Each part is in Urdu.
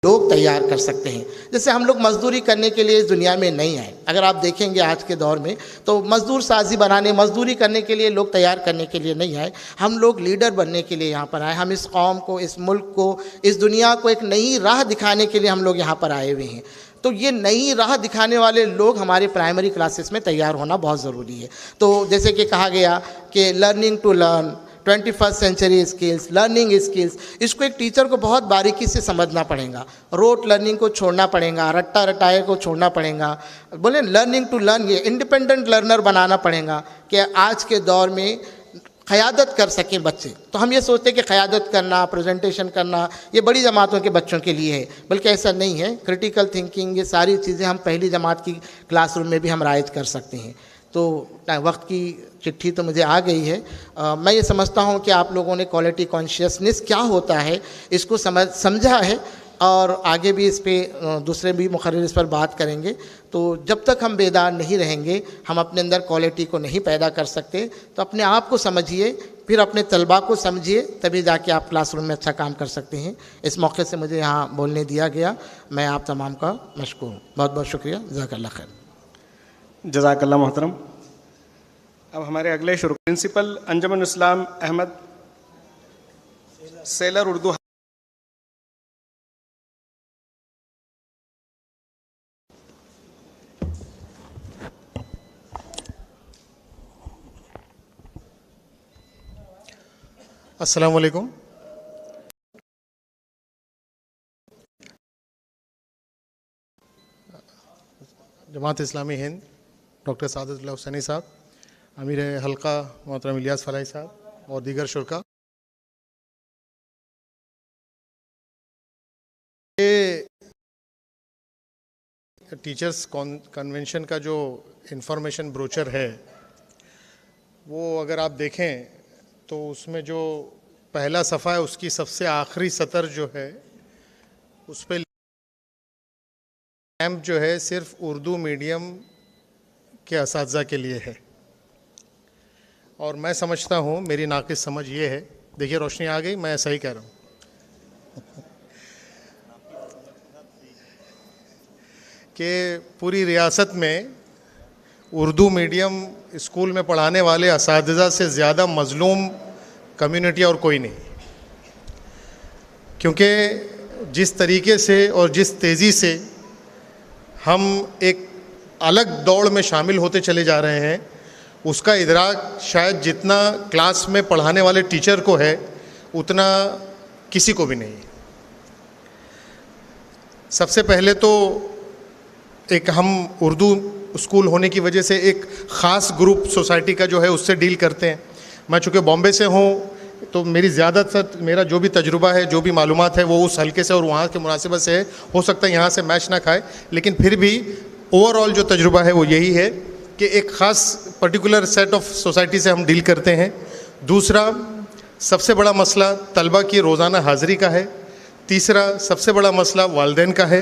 لوگ تیار کر سکتے ہیں. جیسے ہم لوگ مزدوری کرنے کے لیے اس دنیا میں نہیں آئے. اگر آپ دیکھیں گے آج کے دور میں تو مزدور سازی بنانے مزدوری کرنے کے لیے لوگ تیار کرنے کے لیے نہیں آئے. ہم لوگ لیڈر بننے کے لیے یہاں پر آئے. ہم اس قوم کو, اس ملک کو, اس دنیا کو ایک نئی راہ دکھانے کے لیے ہم لوگ یہاں پر آئے ہوئے ہیں. تو یہ نئی راہ دکھانے والے لوگ ہمارے پرائمری کلاسز میں تیار ہونا بہت ضروری ہے. تو جیسے کہ کہا گیا کہ learning to learn 21st century skills, learning skills, اس کو ایک ٹیچر کو بہت باریکی سے سمجھنا پڑے گا. روٹ لرننگ کو چھوڑنا پڑے گا, رٹا رٹائے کو چھوڑنا پڑے گا. بولیں لرننگ ٹو لرن, یہ انڈیپینڈنٹ لرنر بنانا پڑے گا کہ آج کے دور میں قیادت کر سکیں بچے. تو ہم یہ سوچتے ہیں کہ قیادت کرنا, پریزنٹیشن کرنا یہ بڑی جماعتوں کے بچوں کے لیے ہے, بلکہ ایسا نہیں ہے. کریٹیکل تھنکنگ, یہ ساری چیزیں ہم پہلی جماعت کی کلاس روم میں بھی ہم رائج کر سکتے ہیں. تو وقت کی چٹھی تو مجھے آ گئی ہے. میں یہ سمجھتا ہوں کہ آپ لوگوں نے کوالٹی کانشیسنس کیا ہوتا ہے اس کو سمجھا ہے, اور آگے بھی اس پہ دوسرے بھی مقرر اس پر بات کریں گے. تو جب تک ہم بیدار نہیں رہیں گے ہم اپنے اندر کوالٹی کو نہیں پیدا کر سکتے. تو اپنے آپ کو سمجھیے, پھر اپنے طلباء کو سمجھیے, تبھی جا کے آپ کلاس روم میں اچھا کام کر سکتے ہیں. اس موقع سے مجھے یہاں بولنے دیا گیا, میں آپ تمام کا مشکور ہوں. بہت بہت شکریہ. جزاک اللہ خیر. جزاک اللہ محترم. اب ہمارے اگلے شروع پرنسپل انجمن اسلام احمد سیلر اردو. السلام علیکم. جماعت اسلامی ہند, ڈاکٹر سعادت اللہ حسینی صاحب, امیر حلقہ محترم الیاس فلاحی صاحب اور دیگر شرکا, یہ ٹیچرز کنونشن کا جو انفارمیشن بروچر ہے وہ اگر آپ دیکھیں تو اس میں جو پہلا صفحہ ہے اس کی سب سے آخری سطر جو ہے اس پہ کیمپ جو ہے صرف اردو میڈیم کے اساتذہ کے لیے ہے. اور میں سمجھتا ہوں, میری ناقص سمجھ یہ ہے, دیکھیے روشنی آ گئی, میں صحیح کہہ رہا ہوں, کہ پوری ریاست میں اردو میڈیم اسکول میں پڑھانے والے اساتذہ سے زیادہ مظلوم کمیونٹی اور کوئی نہیں. کیونکہ جس طریقے سے اور جس تیزی سے ہم ایک الگ دوڑ میں شامل ہوتے چلے جا رہے ہیں, اس کا ادراک شاید جتنا کلاس میں پڑھانے والے ٹیچر کو ہے اتنا کسی کو بھی نہیں. سب سے پہلے تو ایک ہم اردو اسکول ہونے کی وجہ سے ایک خاص گروپ سوسائٹی کا جو ہے اس سے ڈیل کرتے ہیں. میں چونکہ بامبے سے ہوں تو میری زیادہ تر میرا جو بھی تجربہ ہے, جو بھی معلومات ہے وہ اس حلقے سے اور وہاں کے مناسبت سے ہے. ہو سکتا ہے یہاں سے میچ نہ کھائے, لیکن پھر بھی اوور آل جو تجربہ ہے وہ یہی ہے کہ ایک خاص پرٹیکولر سیٹ آف سوسائٹی سے ہم ڈیل کرتے ہیں. دوسرا سب سے بڑا مسئلہ طلبہ کی روزانہ حاضری کا ہے. تیسرا سب سے بڑا مسئلہ والدین کا ہے.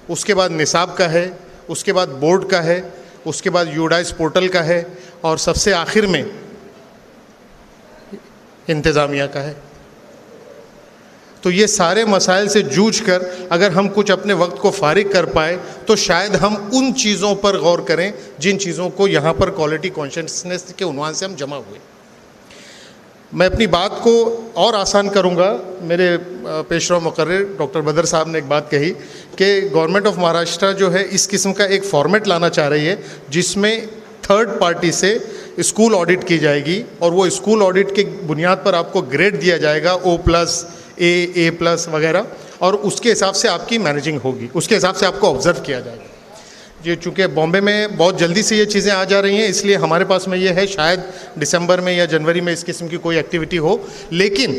اس کے بعد نصاب کا ہے, اس کے بعد بورڈ کا ہے, اس کے بعد یوڈائز پورٹل کا ہے, اور سب سے آخر میں انتظامیہ کا ہے. تو یہ سارے مسائل سے جوجھ کر اگر ہم کچھ اپنے وقت کو فارغ کر پائے تو شاید ہم ان چیزوں پر غور کریں جن چیزوں کو یہاں پر کوالٹی کانشیسنس کے عنوان سے ہم جمع ہوئے. میں اپنی بات کو اور آسان کروں گا. میرے پیشرو مقرر ڈاکٹر بدر صاحب نے ایک بات کہی کہ گورنمنٹ آف مہاراشٹر جو ہے اس قسم کا ایک فارمیٹ لانا چاہ رہی ہے جس میں تھرڈ پارٹی سے اسکول آڈٹ کی جائے گی, اور وہ اسکول آڈٹ کے بنیاد پر آپ کو گریڈ دیا جائے گا, O+, A+ وغیرہ, اور اس کے حساب سے آپ کی مینیجنگ ہوگی, اس کے حساب سے آپ کو آبزرو کیا جائے گا. یہ چونکہ بامبے میں بہت جلدی سے یہ چیزیں آ جا رہی ہیں, اس لیے ہمارے پاس میں یہ ہے شاید دسمبر میں یا جنوری میں اس قسم کی کوئی ایکٹیویٹی ہو. لیکن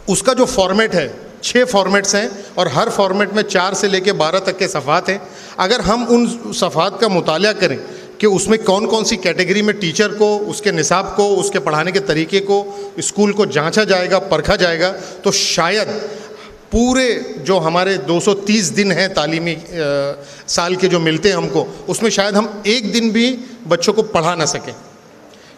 اس کا جو فارمیٹ ہے 6 فارمیٹس ہیں, اور ہر فارمیٹ میں 4 سے لے کے 12 تک کے صفحات ہیں. اگر ہم ان صفحات کا مطالعہ کریں کہ اس میں کون کون سی کیٹیگری میں ٹیچر کو, اس کے نصاب کو, اس کے پڑھانے کے طریقے کو, اسکول کو جانچا جائے گا, پرکھا جائے گا, تو شاید پورے جو ہمارے 230 دن ہیں تعلیمی سال کے جو ملتے ہیں ہم کو, اس میں شاید ہم ایک دن بھی بچوں کو پڑھا نہ سکیں.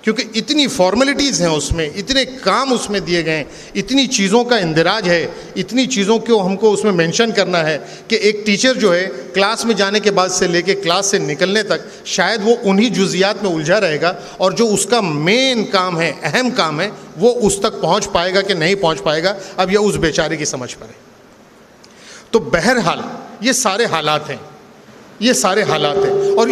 کیونکہ اتنی فارمیلٹیز ہیں اس میں, اتنے کام اس میں دیے گئے ہیں, اتنی چیزوں کا اندراج ہے, اتنی چیزوں کو ہم کو اس میں مینشن کرنا ہے کہ ایک ٹیچر جو ہے کلاس میں جانے کے بعد سے لے کے کلاس سے نکلنے تک شاید وہ انہی جزیات میں الجھا رہے گا, اور جو اس کا مین کام ہے, اہم کام ہے, وہ اس تک پہنچ پائے گا کہ نہیں پہنچ پائے گا, اب یہ اس بیچارے کی سمجھ پر ہے. تو بہرحال یہ سارے حالات ہیں, یہ سارے حالات ہیں, اور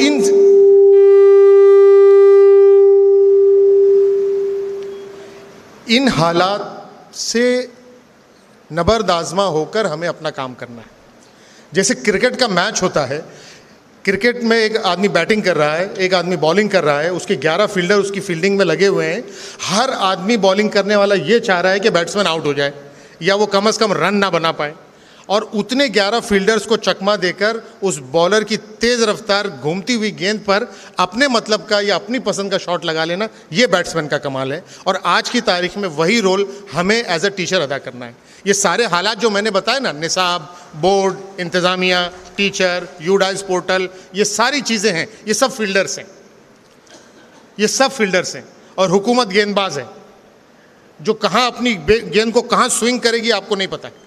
ان حالات سے نبرد آزما ہو کر ہمیں اپنا کام کرنا ہے. جیسے کرکٹ کا میچ ہوتا ہے, کرکٹ میں ایک آدمی بیٹنگ کر رہا ہے, ایک آدمی بالنگ کر رہا ہے, اس کے 11 فیلڈر اس کی فیلڈنگ میں لگے ہوئے ہیں. ہر آدمی بالنگ کرنے والا یہ چاہ رہا ہے کہ بیٹسمین آؤٹ ہو جائے یا وہ کم از کم رن نہ بنا پائے, اور اتنے 11 فیلڈرز کو چکما دے کر اس بالر کی تیز رفتار گھومتی ہوئی گیند پر اپنے مطلب کا یا اپنی پسند کا شاٹ لگا لینا, یہ بیٹسمین کا کمال ہے. اور آج کی تاریخ میں وہی رول ہمیں ایز اے ٹیچر ادا کرنا ہے. یہ سارے حالات جو میں نے بتائے نا, نصاب, بورڈ, انتظامیہ, ٹیچر, یوڈائز پورٹل, یہ ساری چیزیں ہیں, یہ سب فیلڈرز ہیں, یہ سب فیلڈرز ہیں. اور حکومت گیند باز ہے جو کہاں اپنی گیند کو کہاں سوئنگ کرے گی آپ کو نہیں پتہ ہے,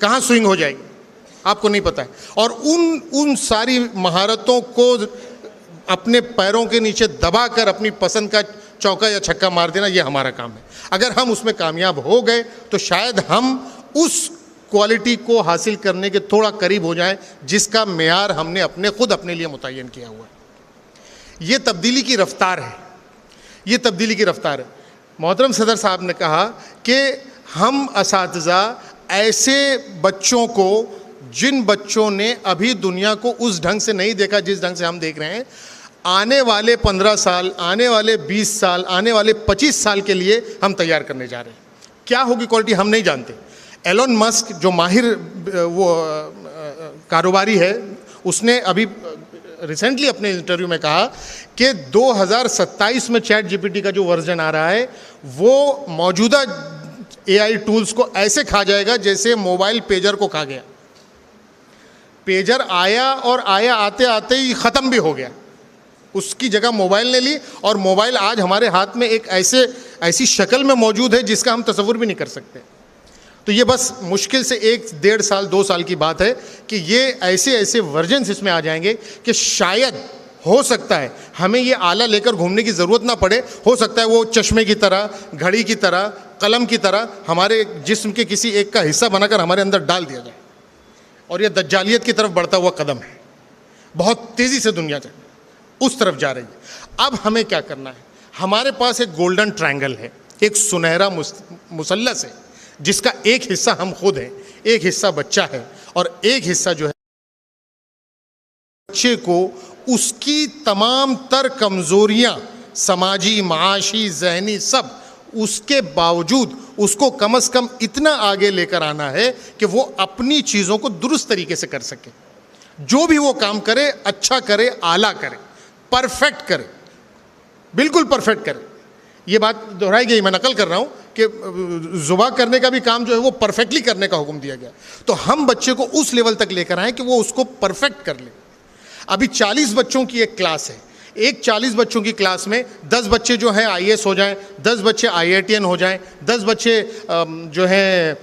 کہاں سوئنگ ہو جائے گی آپ کو نہیں پتہ ہے. اور ان ساری مہارتوں کو اپنے پیروں کے نیچے دبا کر اپنی پسند کا چوکا یا چھکا مار دینا, یہ ہمارا کام ہے. اگر ہم اس میں کامیاب ہو گئے تو شاید ہم اس کوالٹی کو حاصل کرنے کے تھوڑا قریب ہو جائیں جس کا معیار ہم نے خود اپنے لیے متعین کیا ہوا ہے. یہ تبدیلی کی رفتار ہے, یہ تبدیلی کی رفتار ہے. محترم صدر صاحب نے کہا کہ ہم اساتذہ ایسے بچوں کو, جن بچوں نے ابھی دنیا کو اس ڈھنگ سے نہیں دیکھا جس ڈھنگ سے ہم دیکھ رہے ہیں, آنے والے 15 سال, آنے والے 20 سال, آنے والے 25 سال کے لیے ہم تیار کرنے جا رہے ہیں. کیا ہوگی کوالٹی ہم نہیں جانتے. ایلون مسک جو ماہر وہ کاروباری ہے, اس نے ابھی ریسنٹلی اپنے انٹرویو میں کہا کہ 2027 میں چیٹ جی پی ٹی کا جو ورژن آ رہا ہے وہ موجودہ اے آئی ٹولز کو ایسے کھا جائے گا جیسے موبائل پیجر کو کھا گیا. پیجر آیا اور آیا آتے آتے ہی ختم بھی ہو گیا, اس کی جگہ موبائل نے لی, اور موبائل آج ہمارے ہاتھ میں ایک ایسی شکل میں موجود ہے جس کا ہم تصور بھی نہیں کر سکتے. تو یہ بس مشکل سے 1-1.5 سال 2 سال کی بات ہے کہ یہ ایسے ورژنس اس میں آ جائیں گے کہ شاید ہو سکتا ہے ہمیں یہ آلہ لے کر گھومنے کی ضرورت نہ پڑے. ہو سکتا ہے وہ چشمے کی طرح, گھڑی کی طرح, قلم کی طرح ہمارے جسم کے کسی ایک کا حصہ بنا کر ہمارے اندر ڈال دیا جائے. اور یہ دجالیت کی طرف بڑھتا ہوا قدم ہے, بہت تیزی سے دنیا اس طرف جا رہی ہے. اب ہمیں کیا کرنا ہے؟ ہمارے پاس ایک گولڈن ٹرائنگل ہے, ایک سنہرا مثلث ہے جس کا ایک حصہ ہم خود ہیں, ایک حصہ بچہ ہے, اور ایک حصہ جو ہے بچے کو اس کی تمام تر کمزوریاں, سماجی, معاشی, ذہنی, سب اس کے باوجود اس کو کم از کم اتنا آگے لے کر آنا ہے کہ وہ اپنی چیزوں کو درست طریقے سے کر سکے. جو بھی وہ کام کرے اچھا کرے, اعلیٰ کرے, پرفیکٹ کرے, بالکل پرفیکٹ کرے. یہ بات دہرائی گئی, میں نقل کر رہا ہوں کہ ذبح کرنے کا بھی کام جو ہے وہ پرفیکٹلی کرنے کا حکم دیا گیا. تو ہم بچے کو اس لیول تک لے کر آئیں کہ وہ اس کو پرفیکٹ کر لے. ابھی 40 بچوں کی ایک کلاس ہے, ایک 40 بچوں کی کلاس میں 10 بچے جو ہیں آئی ایس ہو جائیں, 10 بچے آئی آئی ٹی این ہو جائیں, 10 بچے جو ہیں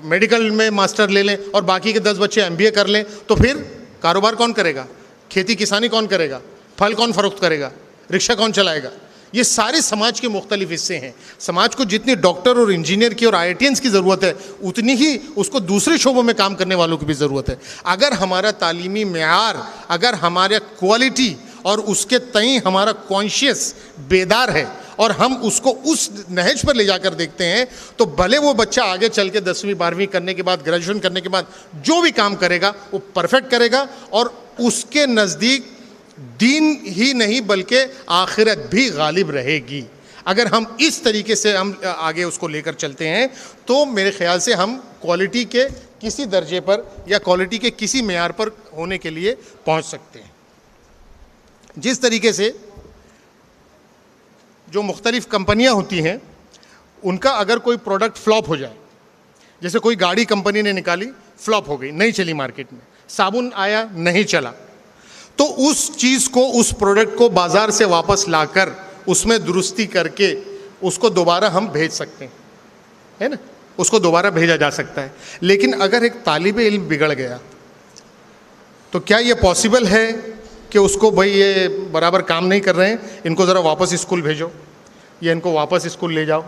میڈیکل میں ماسٹر لے لیں, اور باقی کے 10 بچے ایم بی اے کر لیں, تو پھر کاروبار کون کرے گا؟ کھیتی کسانی کون کرے گا؟ پھل کون فروخت کرے گا؟ رکشہ کون چلائے گا؟ یہ سارے سماج کے مختلف حصے ہیں. سماج کو جتنی ڈاکٹر اور انجینئر کی اور آئی آئی ٹی اینس کی ضرورت ہے, اتنی ہی اس کو دوسرے شعبوں میں کام کرنے والوں کی بھی ضرورت ہے. اگر ہمارا تعلیمی معیار, اگر ہمارا کوالٹی اور اس کے تئیں ہمارا کانشیس بیدار ہے, اور ہم اس کو اس نہج پر لے جا کر دیکھتے ہیں, تو بھلے وہ بچہ آگے چل کے 10ویں 12ویں کرنے کے بعد, گریجویشن کرنے کے بعد جو بھی کام کرے گا وہ پرفیکٹ کرے گا, اور اس کے نزدیک دین ہی نہیں بلکہ آخرت بھی غالب رہے گی. اگر ہم اس طریقے سے ہم آگے اس کو لے کر چلتے ہیں تو میرے خیال سے ہم کوالٹی کے کسی درجے پر یا کوالٹی کے کسی معیار پر ہونے کے لیے پہنچ سکتے ہیں. جس طریقے سے جو مختلف کمپنیاں ہوتی ہیں, ان کا اگر کوئی پروڈکٹ فلاپ ہو جائے, جیسے کوئی گاڑی کمپنی نے نکالی, فلاپ ہو گئی, نہیں چلی مارکیٹ میں, صابن آیا نہیں چلا, تو اس چیز کو, اس پروڈکٹ کو بازار سے واپس لا کر اس میں درستی کر کے اس کو دوبارہ ہم بھیج سکتے ہیں, ہے نا, اس کو دوبارہ بھیجا جا سکتا ہے. لیکن اگر ایک طالب علم بگڑ گیا تو کیا یہ پاسبل ہے کہ اس کو بھائی یہ برابر کام نہیں کر رہے ہیں, ان کو ذرا واپس اسکول بھیجو یا ان کو واپس اسکول لے جاؤ؟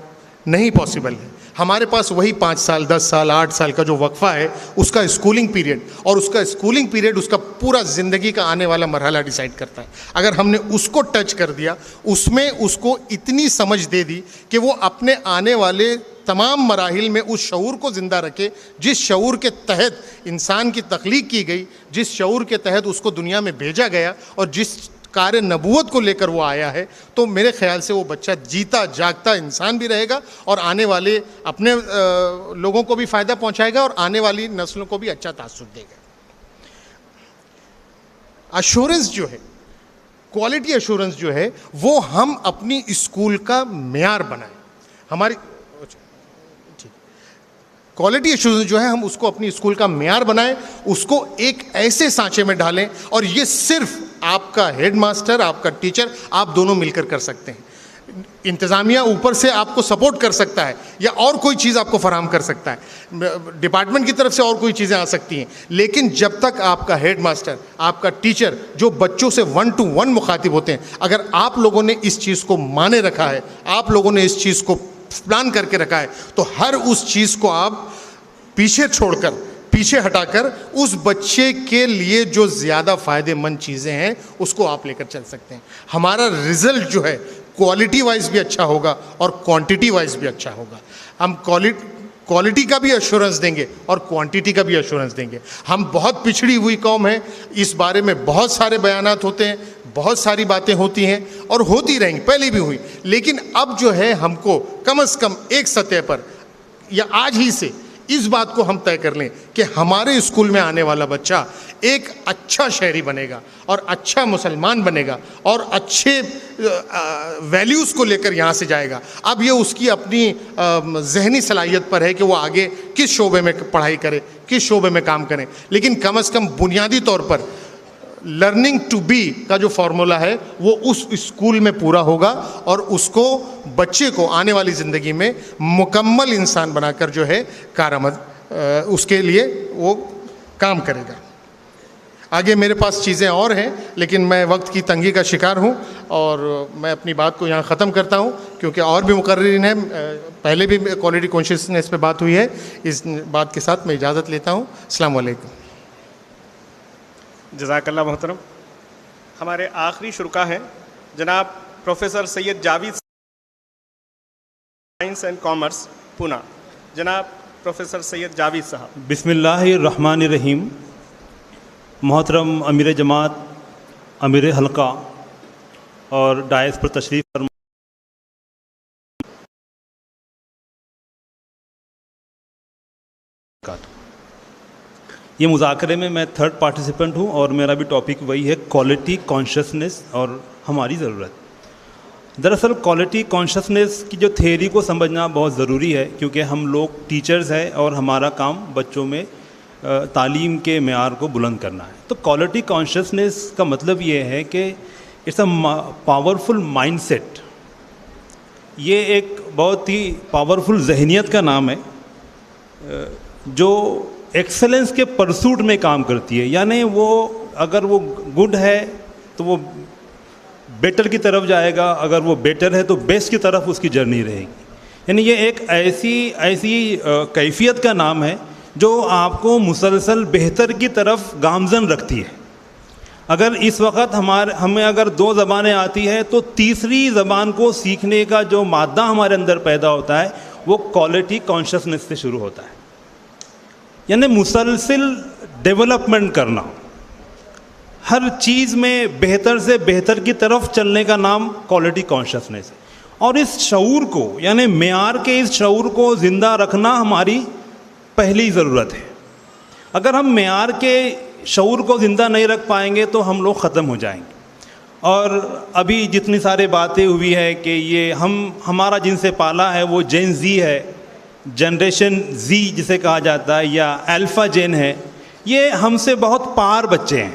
نہیں پاسبل ہے. ہمارے پاس وہی 5 سال 10 سال 8 سال کا جو وقفہ ہے اس کا اسکولنگ پیریڈ, اور اس کا اسکولنگ پیریڈ اس کا پورا زندگی کا آنے والا مرحلہ ڈیسائیڈ کرتا ہے. اگر ہم نے اس کو ٹچ کر دیا, اس میں اس کو اتنی سمجھ دے دی کہ وہ اپنے آنے والے تمام مراحل میں اس شعور کو زندہ رکھے جس شعور کے تحت انسان کی تخلیق کی گئی, جس شعور کے تحت اس کو دنیا میں بھیجا گیا اور جس کار نبوت کو لے کر وہ آیا ہے, تو میرے خیال سے وہ بچہ جیتا جاگتا انسان بھی رہے گا اور آنے والے اپنے لوگوں کو بھی فائدہ پہنچائے گا اور آنے والی نسلوں کو بھی اچھا تاثر دے گا. ایشورنس جو ہے, کوالٹی ایشورنس جو ہے, وہ ہم اپنی اسکول کا معیار بنائیں. ہماری کوالٹی ایشورنس جو ہے ہم اس کو اپنی اسکول کا معیار بنائیں, اس کو ایک ایسے سانچے میں ڈالیں, اور یہ صرف آپ کا ہیڈ ماسٹر, آپ کا ٹیچر, آپ دونوں مل کر سکتے ہیں. انتظامیہ اوپر سے آپ کو سپورٹ کر سکتا ہے یا اور کوئی چیز آپ کو فراہم کر سکتا ہے, ڈپارٹمنٹ کی طرف سے اور کوئی چیزیں آ سکتی ہیں, لیکن جب تک آپ کا ہیڈ ماسٹر, آپ کا ٹیچر جو بچوں سے 1 to 1 مخاطب ہوتے ہیں, اگر آپ لوگوں نے اس چیز کو مانے رکھا ہے, آپ لوگوں نے اس چیز کو پلان کر کے رکھا ہے, تو ہر اس چیز کو آپ پیچھے چھوڑ کر, پیچھے ہٹا کر اس بچے کے لیے جو زیادہ فائدے مند چیزیں ہیں اس کو آپ لے کر چل سکتے ہیں. ہمارا رزلٹ جو ہے کوالٹی وائز بھی اچھا ہوگا اور کوانٹٹی وائز بھی اچھا ہوگا. ہم کوالٹی کا بھی ایشورنس دیں گے اور کوانٹٹی کا بھی ایشورنس دیں گے. ہم بہت پچھڑی ہوئی قوم ہے, اس بارے میں بہت سارے بیانات ہوتے ہیں, بہت ساری باتیں ہوتی ہیں اور ہوتی رہیں گی, پہلے بھی ہوئی, لیکن اب جو ہے ہم کو کم از کم ایک سطح پر یا آج ہی سے اس بات کو ہم طے کر لیں کہ ہمارے اسکول میں آنے والا بچہ ایک اچھا شہری بنے گا اور اچھا مسلمان بنے گا اور اچھے ویلیوز کو لے کر یہاں سے جائے گا. اب یہ اس کی اپنی ذہنی صلاحیت پر ہے کہ وہ آگے کس شعبے میں پڑھائی کرے, کس شعبے میں کام کریں, لیکن کم از کم بنیادی طور پر لرننگ ٹو بی کا جو فارمولا ہے وہ اس اسکول میں پورا ہوگا اور اس کو بچے کو آنے والی زندگی میں مکمل انسان بنا کر جو ہے کارآمد اس کے لیے وہ کام کرے گا. آگے میرے پاس چیزیں اور ہیں لیکن میں وقت کی تنگی کا شکار ہوں اور میں اپنی بات کو یہاں ختم کرتا ہوں کیونکہ اور بھی مقررین ہیں. پہلے بھی کوالٹی کانشیسنس پہ بات ہوئی ہے. اس بات کے ساتھ میں اجازت لیتا ہوں. السلام علیکم. جزاک اللہ محترم. ہمارے آخری شرکا ہیں جناب professor Syed Javed, science and commerce Poona. جناب پروفیسر سید جاوید صاحب. بسم اللہ الرحمن الرحیم. محترم امیر جماعت, امیر حلقہ اور ڈائس پر تشریف فرما, یہ مذاکرے میں میں 3rd پارٹیسپینٹ ہوں اور میرا بھی ٹاپک وہی ہے کوالٹی کانشیسنس اور ہماری ضرورت. دراصل کوالٹی کانشیسنس کی جو تھیوری کو سمجھنا بہت ضروری ہے کیونکہ ہم لوگ ٹیچرز ہیں اور ہمارا کام بچوں میں تعلیم کے معیار کو بلند کرنا ہے. تو کوالٹی کانشیسنس کا مطلب یہ ہے کہ it's a powerful mind set. یہ ایک بہت ہی پاورفل ذہنیت کا نام ہے جو ایکسلنس کے پرسوٹ میں کام کرتی ہے. یعنی وہ اگر وہ گڈ ہے تو وہ بیٹر کی طرف جائے گا, اگر وہ بیٹر ہے تو بیسٹ کی طرف اس کی جرنی رہے گی. یعنی یہ ایک ایسی کیفیت کا نام ہے جو آپ کو مسلسل بہتر کی طرف گامزن رکھتی ہے. اگر اس وقت ہمیں اگر 2 زبانیں آتی ہیں تو تیسری زبان کو سیکھنے کا جو مادہ ہمارے اندر پیدا ہوتا ہے وہ کوالٹی کانشیسنس سے شروع ہوتا ہے. یعنی مسلسل ڈیولپمنٹ کرنا, ہر چیز میں بہتر سے بہتر کی طرف چلنے کا نام کوالٹی کانشیسنس ہے. اور اس شعور کو یعنی معیار کے اس شعور کو زندہ رکھنا ہماری پہلی ضرورت ہے. اگر ہم معیار کے شعور کو زندہ نہیں رکھ پائیں گے تو ہم لوگ ختم ہو جائیں گے. اور ابھی جتنی سارے باتیں ہوئی ہے کہ یہ ہمارا جن سے پالا ہے وہ جین زی ہے, جنریشن زی جسے کہا جاتا ہے, یا الفا جین ہے, یہ ہم سے بہت پار بچے ہیں.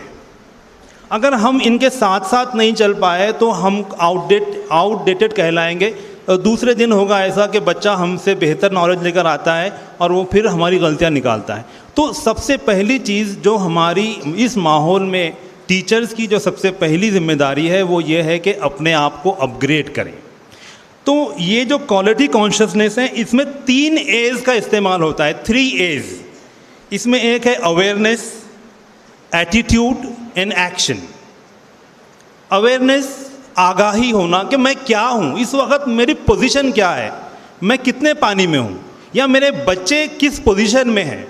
اگر ہم ان کے ساتھ ساتھ نہیں چل پائے تو ہم آؤٹ ڈیٹڈ کہلائیں گے. دوسرے دن ہوگا ایسا کہ بچہ ہم سے بہتر نالج لے کر آتا ہے اور وہ پھر ہماری غلطیاں نکالتا ہے. تو سب سے پہلی چیز جو ہماری اس ماحول میں ٹیچرز کی جو سب سے پہلی ذمہ داری ہے وہ یہ ہے کہ اپنے آپ کو اپ گریڈ کریں. تو یہ جو کوالٹی کانشیسنیس ہے اس میں 3 A's کا استعمال ہوتا ہے, 3 A's. اس میں ایک ہے awareness, attitude and action. Awareness, آگاہی ہونا کہ میں کیا ہوں, اس وقت میری پوزیشن کیا ہے, میں کتنے پانی میں ہوں, یا میرے بچے کس پوزیشن میں ہیں.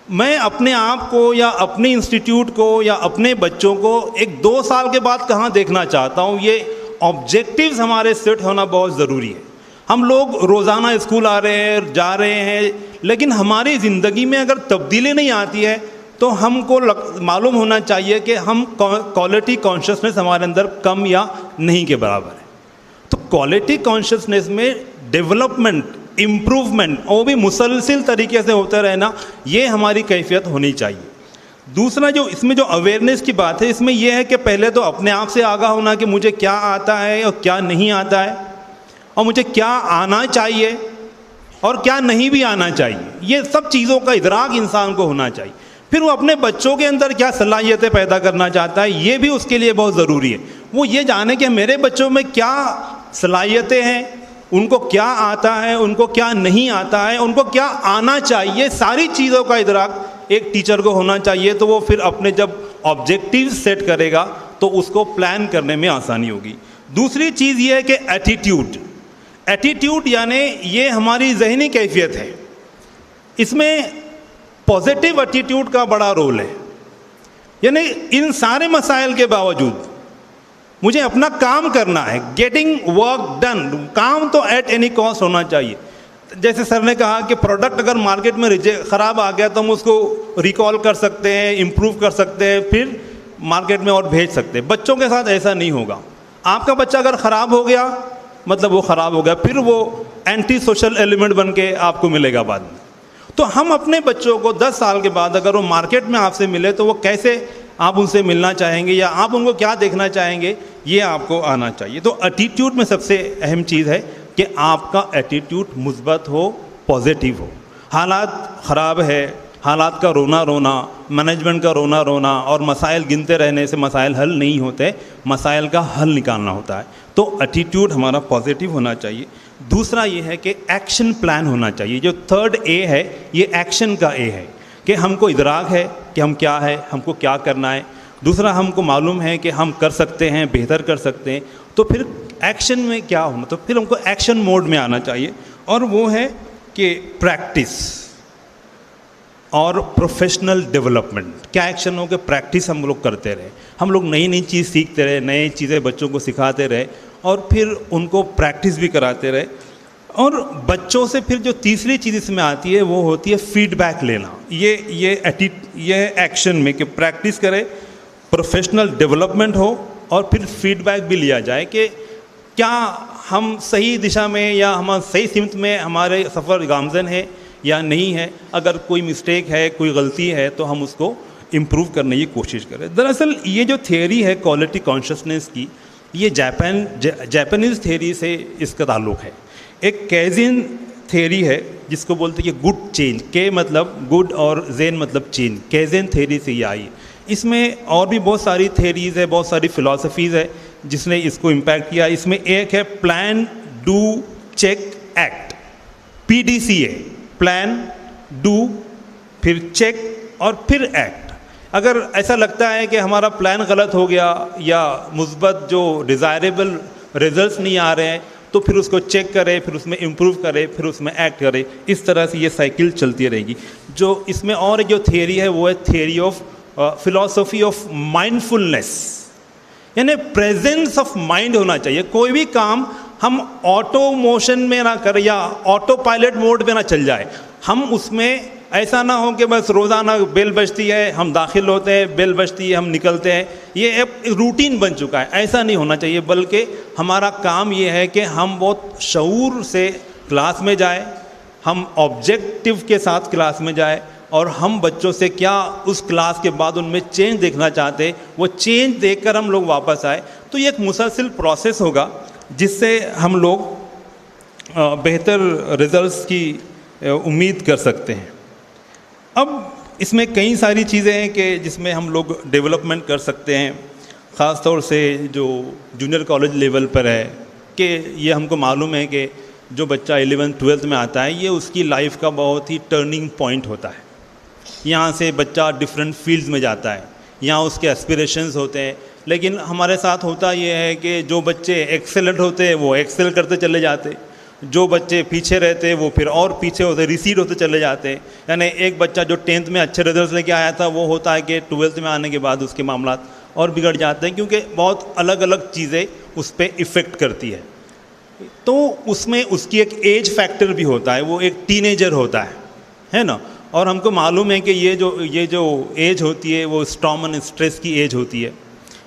میں اپنے آپ کو یا اپنے انسٹیٹیوٹ کو یا اپنے بچوں کو 1-2 سال کے بعد کہاں دیکھنا چاہتا ہوں, یہ آبجیکٹیوز ہمارے سیٹ ہونا بہت ضروری ہے. ہم لوگ روزانہ اسکول آ رہے ہیں, جا رہے ہیں, لیکن ہماری زندگی میں اگر تبدیلی نہیں آتی ہے تو ہم کو معلوم ہونا چاہیے کہ ہم کوالٹی کانشیسنیس ہمارے اندر کم یا نہیں کے برابر ہے. تو کوالٹی کانشیسنیس میں ڈیولپمنٹ, امپروومنٹ, وہ بھی مسلسل طریقے سے ہوتا رہنا, یہ ہماری کیفیت ہونی چاہیے. دوسرا جو اس میں جو اویئرنیس کی بات ہے, اس میں یہ ہے کہ پہلے تو اپنے آپ سے آگاہ ہونا کہ مجھے کیا آتا ہے اور کیا نہیں آتا ہے, اور مجھے کیا آنا چاہیے اور کیا نہیں بھی آنا چاہیے. یہ سب چیزوں کا ادراک انسان کو ہونا چاہیے. پھر وہ اپنے بچوں کے اندر کیا صلاحیتیں پیدا کرنا چاہتا ہے, یہ بھی اس کے لیے بہت ضروری ہے. وہ یہ جانے کہ میرے بچوں میں کیا صلاحیتیں ہیں, ان کو کیا آتا ہے, ان کو کیا نہیں آتا ہے, ان کو کیا آنا چاہیے. ساری چیزوں کا ادراک ایک ٹیچر کو ہونا چاہیے. تو وہ پھر اپنے جب آبجیکٹیو سیٹ کرے گا تو اس کو پلان کرنے میں آسانی ہوگی. دوسری چیز یہ ہے کہ ایٹیٹیوڈ. ایٹیٹیوڈ یعنی یہ ہماری ذہنی کیفیت ہے. اس میں پازیٹیو ایٹیٹیوڈ کا بڑا رول ہے. یعنی ان سارے مسائل کے باوجود مجھے اپنا کام کرنا ہے, گیٹنگ ورک ڈن. کام تو ایٹ اینی کاسٹ ہونا چاہیے. جیسے سر نے کہا کہ پروڈکٹ اگر مارکیٹ میں خراب آ گیا تو ہم اس کو ریکال کر سکتے ہیں, امپروو کر سکتے ہیں, پھر مارکیٹ میں اور بھیج سکتے ہیں. بچوں کے ساتھ ایسا نہیں ہوگا. آپ کا بچہ اگر خراب ہو گیا مطلب وہ خراب ہو گیا, پھر وہ اینٹی سوشل ایلیمنٹ بن کے آپ کو ملے گا بعد میں. تو ہم اپنے بچوں کو 10 سال کے بعد اگر وہ مارکیٹ میں آپ سے ملے تو وہ کیسے آپ ان سے ملنا چاہیں گے یا آپ ان کو کیا دیکھنا چاہیں گے, یہ آپ کو آنا چاہیے. تو ایٹیٹیوڈ میں سب سے اہم چیز ہے کہ آپ کا ایٹیٹیوڈ مثبت ہو, پازیٹیو ہو. حالات خراب ہے, حالات کا رونا رونا, مینجمنٹ کا رونا رونا اور مسائل گنتے رہنے سے مسائل حل نہیں ہوتے, مسائل کا حل نکالنا ہوتا ہے. تو ایٹیٹیوڈ ہمارا پازیٹیو ہونا چاہیے. دوسرا یہ ہے کہ ایکشن پلان ہونا چاہیے. جو 3rd A ہے یہ ایکشن کا A ہے کہ ہم کو ادراک ہے کہ ہم کیا ہے, ہم کو کیا کرنا ہے. دوسرا ہم کو معلوم ہے کہ ہم کر سکتے ہیں, بہتر کر سکتے ہیں. تو پھر ایکشن میں کیا ہونا, تو پھر ہم کو ایکشن موڈ میں آنا چاہیے. اور وہ ہے کہ پریکٹس اور پروفیشنل ڈیولپمنٹ. کیا ایکشن ہو کہ پریکٹس ہم لوگ کرتے رہے, ہم لوگ نئی نئی چیز سیکھتے رہے, نئی چیزیں بچوں کو سکھاتے رہے اور پھر ان کو پریکٹس بھی کراتے رہے. اور بچوں سے پھر جو تیسری چیز اس میں آتی ہے وہ ہوتی ہے فیڈ بیک لینا. یہ ایکشن میں کہ پریکٹس کرے, پروفیشنل ڈیولپمنٹ ہو اور پھر فیڈ بیک بھی لیا جائے کہ کیا ہم صحیح دشا میں یا ہم صحیح سمت میں ہمارے سفر گامزن ہے یا نہیں ہے. اگر کوئی مسٹیک ہے, کوئی غلطی ہے تو ہم اس کو امپروو کرنے کی کوشش کریں. دراصل یہ جو تھیوری ہے کوالٹی کانشیسنیس کی, یہ جاپانیز تھیوری سے اس کا تعلق ہے. ایک کیزن تھیوری ہے جس کو بولتے ہیں کہ گڈ چینج, کے مطلب گڈ اور زین مطلب چینج. کیزن تھیوری سے یہ آئی. اس میں اور بھی بہت ساری تھیوریز ہے, بہت ساری فلاسفیز ہے جس نے اس کو امپیکٹ کیا. اس میں ایک ہے plan, do, check, act. PDCA, plan, do, پھر چیک اور پھر ایکٹ. اگر ایسا لگتا ہے کہ ہمارا پلان غلط ہو گیا یا مثبت جو ڈیزائریبل ریزلٹس نہیں آ رہے ہیں تو پھر اس کو چیک کرے, پھر اس میں امپروو کرے, پھر اس میں ایکٹ کرے. اس طرح سے یہ سائیکل چلتی رہے گی. جو اس میں اور جو تھیوری ہے وہ ہے تھیوری آف فلاسفی آف مائنڈفلنس, یعنی پریزنس آف مائنڈ ہونا چاہیے. کوئی بھی کام ہم آٹو موشن میں نہ کریں یا آٹو پائلٹ موڈ میں نہ چل جائے. ہم اس میں ایسا نہ ہو کہ بس روزانہ بیل بجتی ہے, ہم داخل ہوتے ہیں, بیل بجتی ہے, ہم نکلتے ہیں, یہ ایک روٹین بن چکا ہے. ایسا نہیں ہونا چاہیے, بلکہ ہمارا کام یہ ہے کہ ہم بہت شعور سے کلاس میں جائیں, ہم آبجیکٹیو کے ساتھ کلاس میں جائیں, اور ہم بچوں سے کیا اس کلاس کے بعد ان میں چینج دیکھنا چاہتے ہیں، وہ چینج دیکھ کر ہم لوگ واپس آئے. تو یہ ایک مسلسل پروسیس ہوگا جس سے ہم لوگ بہتر رزلٹس کی امید کر سکتے ہیں. اب اس میں کئی ساری چیزیں ہیں کہ جس میں ہم لوگ ڈیولپمنٹ کر سکتے ہیں، خاص طور سے جو جونیئر کالج لیول پر ہے، کہ یہ ہم کو معلوم ہے کہ جو بچہ 11th 12th میں آتا ہے یہ اس کی لائف کا بہت ہی ٹرننگ پوائنٹ ہوتا ہے. یہاں سے بچہ ڈفرینٹ فیلڈز میں جاتا ہے، یہاں اس کے اسپریشنز ہوتے ہیں. لیکن ہمارے ساتھ ہوتا یہ ہے کہ جو بچے ایکسلنٹ ہوتے ہیں وہ ایکسل کرتے چلے جاتے، جو بچے پیچھے رہتے وہ پھر اور پیچھے ہوتے، ریسیڈ ہوتے چلے جاتے. یعنی ایک بچہ جو 10th میں اچھے رزلٹس لے کے آیا تھا وہ ہوتا ہے کہ 12th میں آنے کے بعد اس کے معاملات اور بگڑ جاتے ہیں، کیونکہ بہت الگ الگ چیزیں اس پہ ایفیکٹ کرتی ہے. تو اس میں اس کی ایک ایج فیکٹر بھی ہوتا ہے، وہ ایک ٹین ایجر ہوتا ہے نا. اور ہم کو معلوم ہے کہ یہ جو ایج ہوتی ہے وہ اسٹرام اینڈ اسٹریس کی ایج ہوتی ہے.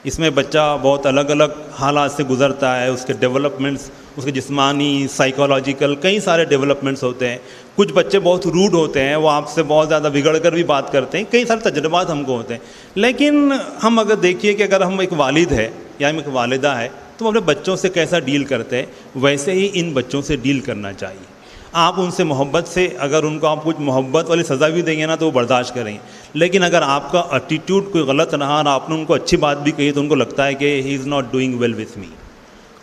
اس میں بچہ بہت الگ الگ حالات سے گزرتا ہے، اس کے ڈیولپمنٹس، اس کے جسمانی، سائیکولوجیکل کئی سارے ڈیولپمنٹس ہوتے ہیں. کچھ بچے بہت روڈ ہوتے ہیں، وہ آپ سے بہت زیادہ بگڑ کر بھی بات کرتے ہیں، کئی سارے تجربات ہم کو ہوتے ہیں. لیکن ہم اگر دیکھیے کہ اگر ہم ایک والد ہے یا ہم ایک والدہ ہے تو ہم اپنے بچوں سے کیسا ڈیل کرتے ہیں، ویسے ہی ان بچوں سے ڈیل کرنا چاہیے. آپ ان سے محبت سے، اگر ان کو آپ کچھ محبت والی سزا بھی دیں گے نا تو وہ برداشت کریں گے. لیکن اگر آپ کا ایٹیٹیوڈ کوئی غلط رہا اور آپ نے ان کو اچھی بات بھی کہی تو ان کو لگتا ہے کہ he is not doing well with me.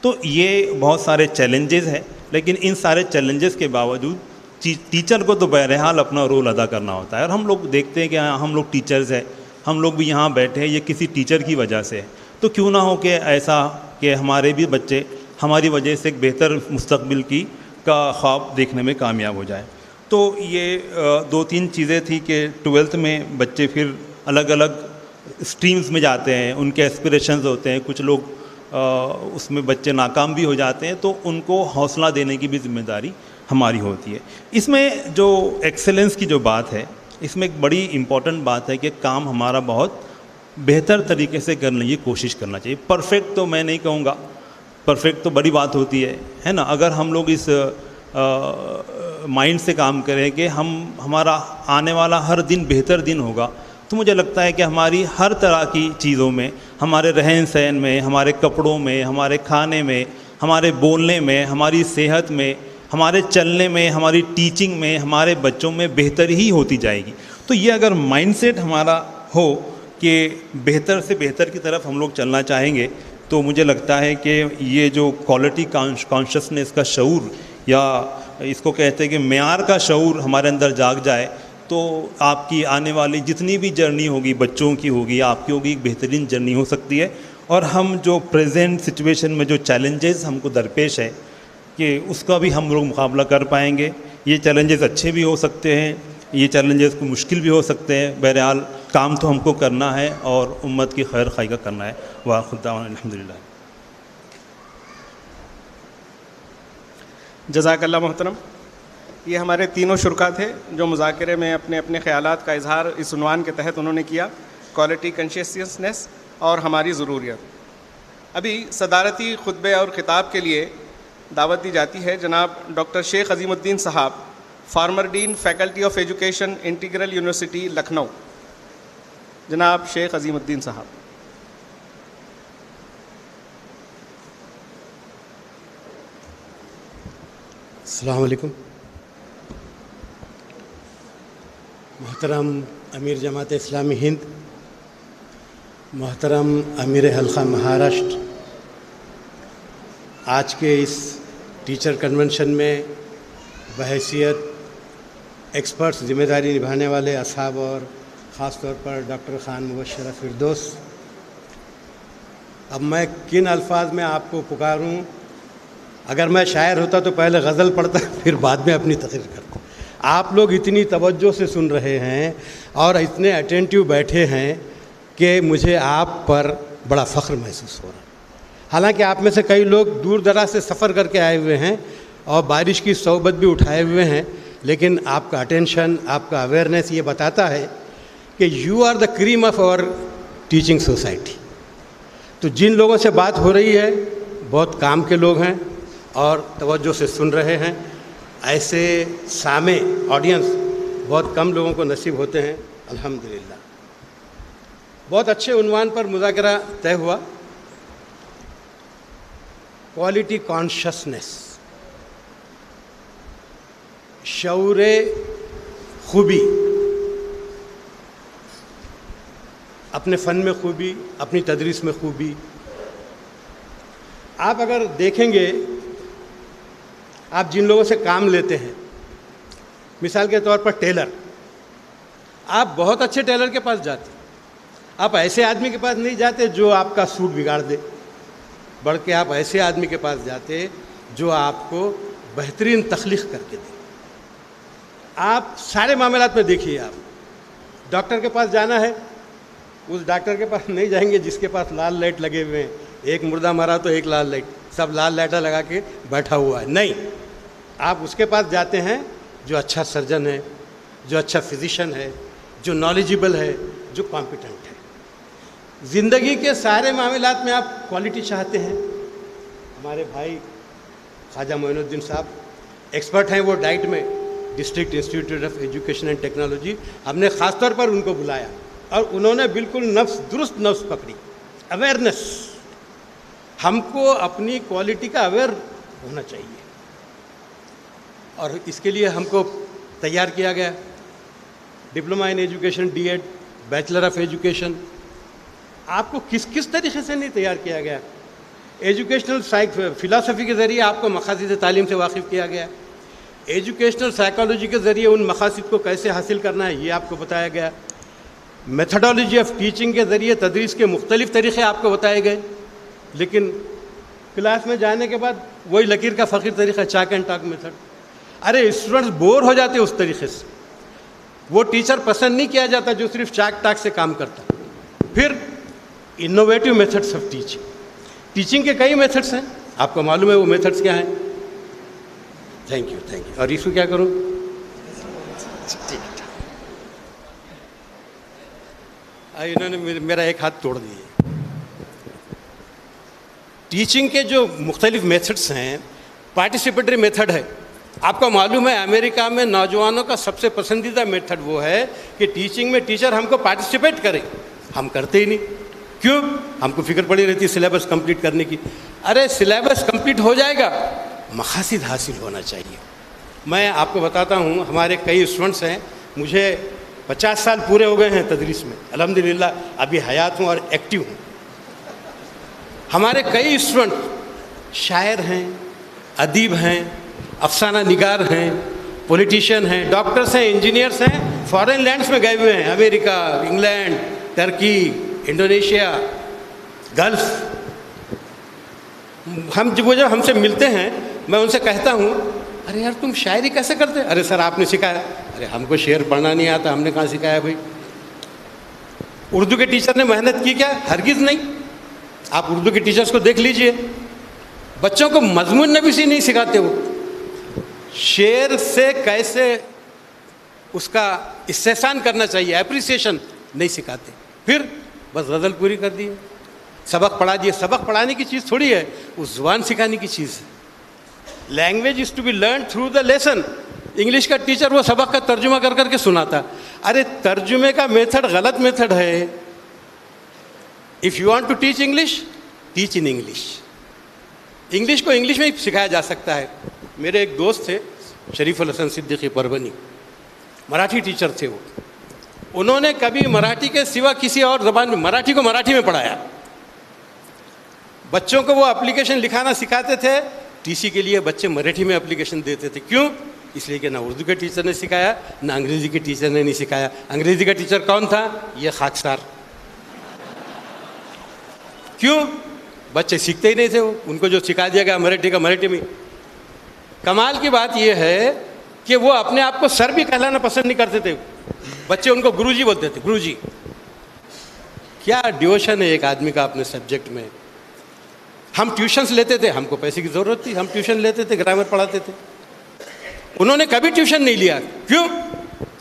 تو یہ بہت سارے چیلنجز ہیں. لیکن ان سارے چیلنجز کے باوجود ٹیچر کو تو بہرحال اپنا رول ادا کرنا ہوتا ہے. اور ہم لوگ دیکھتے ہیں کہ ہم لوگ ٹیچرز ہیں، ہم لوگ بھی یہاں بیٹھے ہیں یہ کسی ٹیچر کی وجہ سے. تو کیوں نہ ہو کہ ایسا کہ ہمارے بھی بچے ہماری وجہ سے ایک بہتر مستقبل کا خواب دیکھنے میں کامیاب ہو جائے. تو یہ 2-3 چیزیں تھیں کہ 12th میں بچے پھر الگ الگ اسٹریمز میں جاتے ہیں، ان کے اسپریشنز ہوتے ہیں، کچھ لوگ اس میں بچے ناکام بھی ہو جاتے ہیں. تو ان کو حوصلہ دینے کی بھی ذمہ داری ہماری ہوتی ہے. اس میں جو ایکسلنس کی جو بات ہے، اس میں ایک بڑی امپورٹنٹ بات ہے کہ کام ہمارا بہت بہتر طریقے سے کرنے کی کوشش کرنا چاہیے. پرفیکٹ تو میں نہیں کہوں گا، پرفیکٹ تو بڑی بات ہوتی ہے نا. اگر ہم لوگ اس مائنڈ سے کام کریں کہ ہمارا آنے والا ہر دن بہتر دن ہوگا، تو مجھے لگتا ہے کہ ہماری ہر طرح کی چیزوں میں، ہمارے رہن سہن میں، ہمارے کپڑوں میں، ہمارے کھانے میں، ہمارے بولنے میں، ہماری صحت میں، ہمارے چلنے میں، ہماری ٹیچنگ میں، ہمارے بچوں میں بہتر ہی ہوتی جائے گی. تو یہ اگر مائنڈ سیٹ ہمارا ہو کہ بہتر سے بہتر کی طرف ہم لوگ چلنا چاہیں گے، تو مجھے لگتا ہے کہ یہ جو کوالٹی کانشسنس کا شعور، یا اس کو کہتے ہیں کہ معیار کا شعور ہمارے اندر جاگ جائے، تو آپ کی آنے والی جتنی بھی جرنی ہوگی، بچوں کی ہوگی، آپ کی ہوگی، ایک بہترین جرنی ہو سکتی ہے. اور ہم جو پریزنٹ سچویشن میں جو چیلنجز ہم کو درپیش ہے کہ اس کا بھی ہم لوگ مقابلہ کر پائیں گے. یہ چیلنجز اچھے بھی ہو سکتے ہیں، یہ چیلنجز کو مشکل بھی ہو سکتے ہیں. بہرحال کام تو ہم کو کرنا ہے اور امت کی خیر خواہی کا کرنا ہے. وآخر دعوانا الحمدللہ. جزاک اللہ محترم. یہ ہمارے تینوں شرکا تھے جو مذاکرے میں اپنے اپنے خیالات کا اظہار اس عنوان کے تحت انہوں نے کیا، کوالٹی کانشیسنس اور ہماری ضروریات. ابھی صدارتی خطبے اور خطاب کے لیے دعوت دی جاتی ہے جناب ڈاکٹر شیخ عظیم الدین صاحب، former dean faculty of education, integral university Lucknow. جناب شیخ عظیم الدین صاحب. السلام علیکم. محترم امیر جماعت اسلامی ہند، محترم امیر حلقہ مہاراشٹر، آج کے اس ٹیچر کنونشن میں بحیثیت ایکسپرٹس ذمہ داری نبھانے والے اصحاب اور خاص طور پر ڈاکٹر خان مبشرہ فردوس، اب میں کن الفاظ میں آپ کو پکاروں؟ اگر میں شاعر ہوتا تو پہلے غزل پڑھتا، پھر بعد میں اپنی تقریر کرتا. آپ لوگ اتنی توجہ سے سن رہے ہیں اور اتنے اٹینٹیو بیٹھے ہیں کہ مجھے آپ پر بڑا فخر محسوس ہو رہا ہے. حالانکہ آپ میں سے کئی لوگ دور دراز سے سفر کر کے آئے ہوئے ہیں اور بارش کی صحبت بھی اٹھائے ہوئے ہیں، لیکن آپ کا اٹینشن، آپ کا اویئرنیس یہ بتاتا ہے کہ you are the cream of our teaching society. تو جن لوگوں سے بات ہو رہی ہے بہت کام کے لوگ ہیں اور توجہ سے سن رہے ہیں. ایسے سامع آڈینس بہت کم لوگوں کو نصیب ہوتے ہیں الحمدللہ. بہت اچھے عنوان پر مذاکرہ طے ہوا, کوالٹی کانشسنس, شعور خوبی, اپنے فن میں خوبی, اپنی تدریس میں خوبی. آپ اگر دیکھیں گے, آپ جن لوگوں سے کام لیتے ہیں, مثال کے طور پر ٹیلر, آپ بہت اچھے ٹیلر کے پاس جاتے ہیں, آپ ایسے آدمی کے پاس نہیں جاتے جو آپ کا سوٹ بگاڑ دے, بلکہ آپ ایسے آدمی کے پاس جاتے جو آپ کو بہترین تخلیق کر کے دے. آپ سارے معاملات میں دیکھیے, آپ ڈاکٹر کے پاس جانا ہے, اس ڈاکٹر کے پاس نہیں جائیں گے جس کے پاس لال لائٹ لگے ہوئے ہیں, ایک مردہ مرا تو ایک لال لائٹ, سب لال لائٹیں لگا کے بیٹھا ہوا ہے. نہیں, آپ اس کے پاس جاتے ہیں جو اچھا سرجن ہے, جو اچھا فزیشین ہے, جو نالجیبل ہے, جو کمپیٹنٹ ہے. زندگی کے سارے معاملات میں آپ کوالٹی چاہتے ہیں. ہمارے بھائی خواجہ معین الدین صاحب ایکسپرٹ ہیں وہ ڈائٹ میں, district institute of education and technology. ہم نے خاص طور پر ان کو بلایا اور انہوں نے بالکل درست نفس پکڑی. اویئرنیس, ہم کو اپنی کوالٹی کا اویئر ہونا چاہیے, اور اس کے لیے ہم کو تیار کیا گیا. Diploma in education D Ed, bachelor of education. آپ کو کس طریقے سے نہیں تیار کیا گیا. ایجوکیشنل فلاسفی کے ذریعے آپ کو مقاصد تعلیم سے واقف کیا گیا. ایجوکیشنل سائیکالوجی کے ذریعے ان مقاصد کو کیسے حاصل کرنا ہے یہ آپ کو بتایا گیا. میتھڈالوجی آف ٹیچنگ کے ذریعے تدریس کے مختلف طریقے آپ کو بتائے گئے. لیکن کلاس میں جانے کے بعد وہی لکیر کا فقیر طریقہ, چاک اینڈ ٹاک میتھڈ. ارے اسٹوڈنٹس بور ہو جاتے اس طریقے سے. وہ ٹیچر پسند نہیں کیا جاتا جو صرف چاک ٹاک سے کام کرتا. پھر innovative methods of teaching. Teaching کے کئی میتھڈس ہیں, آپ کو معلوم ہے وہ میتھڈس کیا ہیں. Thank you. اور اس کو کیا کروں؟ انہوں نے میرا ایک ہاتھ توڑ دیا. ٹیچنگ کے جو مختلف میتھڈس ہیں, پارٹیسپیٹری میتھڈ ہے. آپ کو معلوم ہے امریکہ میں نوجوانوں کا سب سے پسندیدہ میتھڈ وہ ہے کہ ٹیچنگ میں ٹیچر ہم کو پارٹیسپیٹ کرے. ہم کرتے ہی نہیں. کیوں؟ ہم کو فکر پڑی رہتی ہے سلیبس کمپلیٹ کرنے کی. ارے سلیبس کمپلیٹ ہو جائے گا, مقاصد حاصل ہونا چاہیے. میں آپ کو بتاتا ہوں, ہمارے کئی اسٹوڈنٹس ہیں, مجھے 50 سال پورے ہو گئے ہیں تدریس میں, الحمدللہ ابھی حیات ہوں اور ایکٹیو ہوں. ہمارے کئی اسٹوڈنٹ شاعر ہیں, ادیب ہیں, افسانہ نگار ہیں, پولیٹیشین ہیں, ڈاکٹرس ہیں, انجینئرس ہیں, فارن لینڈس میں گئے ہوئے ہیں, امریکہ, انگلینڈ, ٹرکی, انڈونیشیا, گلف. جب ہم سے ملتے ہیں میں ان سے کہتا ہوں, ارے یار تم شاعری کیسے کرتے؟ ارے سر آپ نے سکھایا. ارے ہم کو شعر پڑھنا نہیں آتا, ہم نے کہاں سکھایا بھائی. اردو کے ٹیچر نے محنت کی کیا؟ ہرگز نہیں. آپ اردو کے ٹیچرز کو دیکھ لیجئے, بچوں کو مضمون نویسی نہیں سکھاتے. وہ شعر سے کیسے اس کا استحسان کرنا چاہیے, اپریسیشن نہیں سکھاتے. پھر بس غزل پوری کر دی, سبق پڑھا دیے. سبق پڑھانے کی چیز تھوڑی ہے, اس زبان سکھانے کی چیز ہے. Language is to be learn through the lesson. English کا ٹیچر وہ سبق کا ترجمہ کر کے سناتا. ارے ترجمے کا میتھڈ غلط میتھڈ ہے. If you want to teach English, teach in English. English کو انگلش میں ہی سکھایا جا سکتا ہے. میرے ایک دوست تھے شریف الحسن صدیقی پربنی, مراٹھی ٹیچر تھے. وہ انہوں نے کبھی مراٹھی کے سوا کسی اور زبان میں مراٹھی کو مراٹھی میں پڑھایا. بچوں کو وہ اپلیکیشن لکھانا سکھاتے تھے, ٹی سی کے لیے بچے مراٹھی میں اپلیکیشن دیتے تھے. کیوں؟ اس لیے کہ نہ اردو کے ٹیچر نے سکھایا, نہ انگریزی کے ٹیچر نے نہیں سکھایا. انگریزی کا ٹیچر کون تھا؟ یہ خاکسار. کیوں؟ بچے سیکھتے ہی نہیں تھے. وہ ان کو جو سکھا دیا گیا مراٹھی کا مراٹھی میں. کمال کی بات یہ ہے کہ وہ اپنے آپ کو سر بھی کہلانا پسند نہیں کرتے تھے. بچے ان کو گرو جی بولتے تھے, گرو جی. کیا ڈیوشن ہے ایک آدمی کا اپنے سبجیکٹ میں. ہم ٹیوشنس لیتے تھے, ہم کو پیسے کی ضرورت تھی, ہم ٹیوشن لیتے تھے, گرامر پڑھاتے تھے. انہوں نے کبھی ٹیوشن نہیں لیا. کیوں؟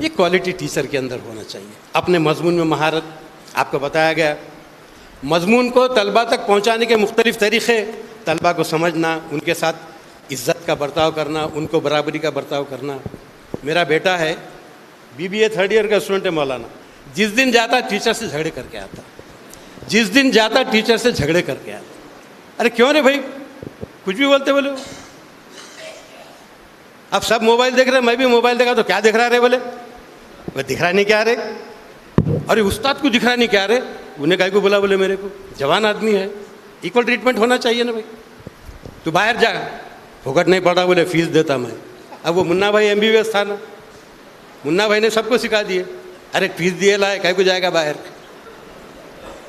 یہ کوالٹی ٹیچر کے اندر ہونا چاہیے. اپنے مضمون میں مہارت, آپ کو بتایا گیا. مضمون کو طلباء تک پہنچانے کے مختلف طریقے, طلباء کو سمجھنا, ان کے ساتھ عزت کا برتاؤ کرنا, ان کو برابری کا برتاؤ کرنا. میرا بیٹا ہے BBA 3rd ایئر کا اسٹوڈنٹ ہے مولانا, جس دن جاتا ٹیچر سے جھگڑے کر کے آتا, جس دن جاتا ٹیچر سے جھگڑے کر کے آتا. ارے کیوں رے بھائی, کچھ بھی بولتے بولے. اب سب موبائل دیکھ رہے, میں بھی موبائل دیکھا تو کیا دیکھ رہا رے, بولے وہ دکھ رہا نہیں کیا رے. ارے استاد کو دکھ رہا نہیں کیا رے, انہیں کہیں کو بولا, بولے میرے کو جوان آدمی ہے, ایکول ٹریٹمنٹ ہونا چاہیے نا بھائی. تو باہر جا, پھوکٹ نہیں پڑا, بولے فیس دیتا میں. اب وہ منا بھائی MBBS تھا نا, منا بھائی نے سب کو سکھا دیے, ارے فیس دیے لائے, کہیں کو جائے گا باہر.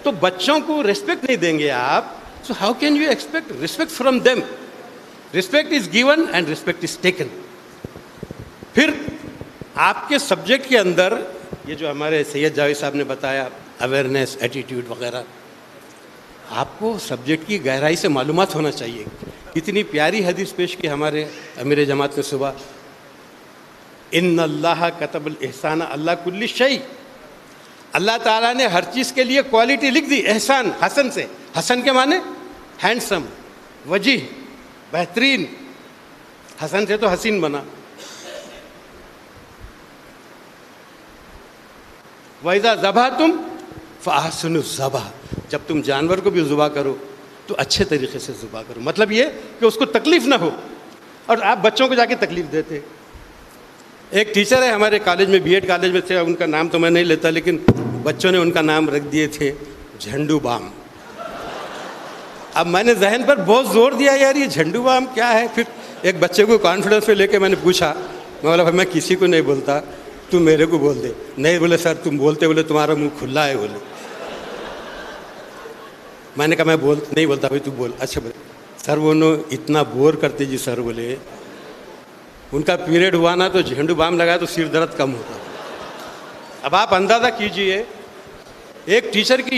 تو بچوں کو ریسپیکٹ نہیں دیں گے آپ, so how can you expect respect from them. Respect is given and respect is taken. پھر آپ کے سبجیکٹ کے اندر یہ جو ہمارے سید جاوید صاحب نے بتایا, اویئرنیس, ایٹیٹیوڈ وغیرہ, آپ کو سبجیکٹ کی گہرائی سے معلومات ہونا چاہیے. اتنی پیاری حدیث پیش کی ہمارے امیر جماعت نے صبح, ان اللہ کتب الاحسان اللہ کل شیء. اللہ تعالیٰ نے ہر چیز کے لیے کوالٹی لکھ دی. احسان حسن سے, حسن کے معنی ہینڈسم, وجیح, بہترین. حسن سے تو حسین بنا. وَإِذَا ذَبَحْتُمْ فَأَحْسِنُوا الذَّبْحَ. جب تم جانور کو بھی ذبح کرو تو اچھے طریقے سے ذبح کرو. مطلب یہ کہ اس کو تکلیف نہ ہو, اور آپ بچوں کو جا کے تکلیف دیتے. ایک ٹیچر ہے ہمارے کالج میں, B.Ed کالج میں تھے, ان کا نام تو میں نہیں لیتا, لیکن بچوں نے ان کا نام رکھ دیے تھے جھنڈو بام. اب میں نے ذہن پر بہت زور دیا, یار یہ جھنڈو بام کیا ہے. پھر ایک بچے کو کانفیڈنس پہ لے کے میں نے پوچھا, میں بولا بھائی میں کسی کو نہیں بولتا, تم میرے کو بول دے. نہیں, بولے سر تم بولتے, بولے تمہارا منہ کھلا ہے. بولے میں نے کہا میں نہیں بولتا بھائی تو بول. اچھا بولے سر وہ اتنا بور کرتے جی سر. بولے ان کا پیریڈ ہوا نا تو جھنڈو بام لگایا تو سر درد کم ہوتا. اب آپ اندازہ کیجئے ایک ٹیچر کی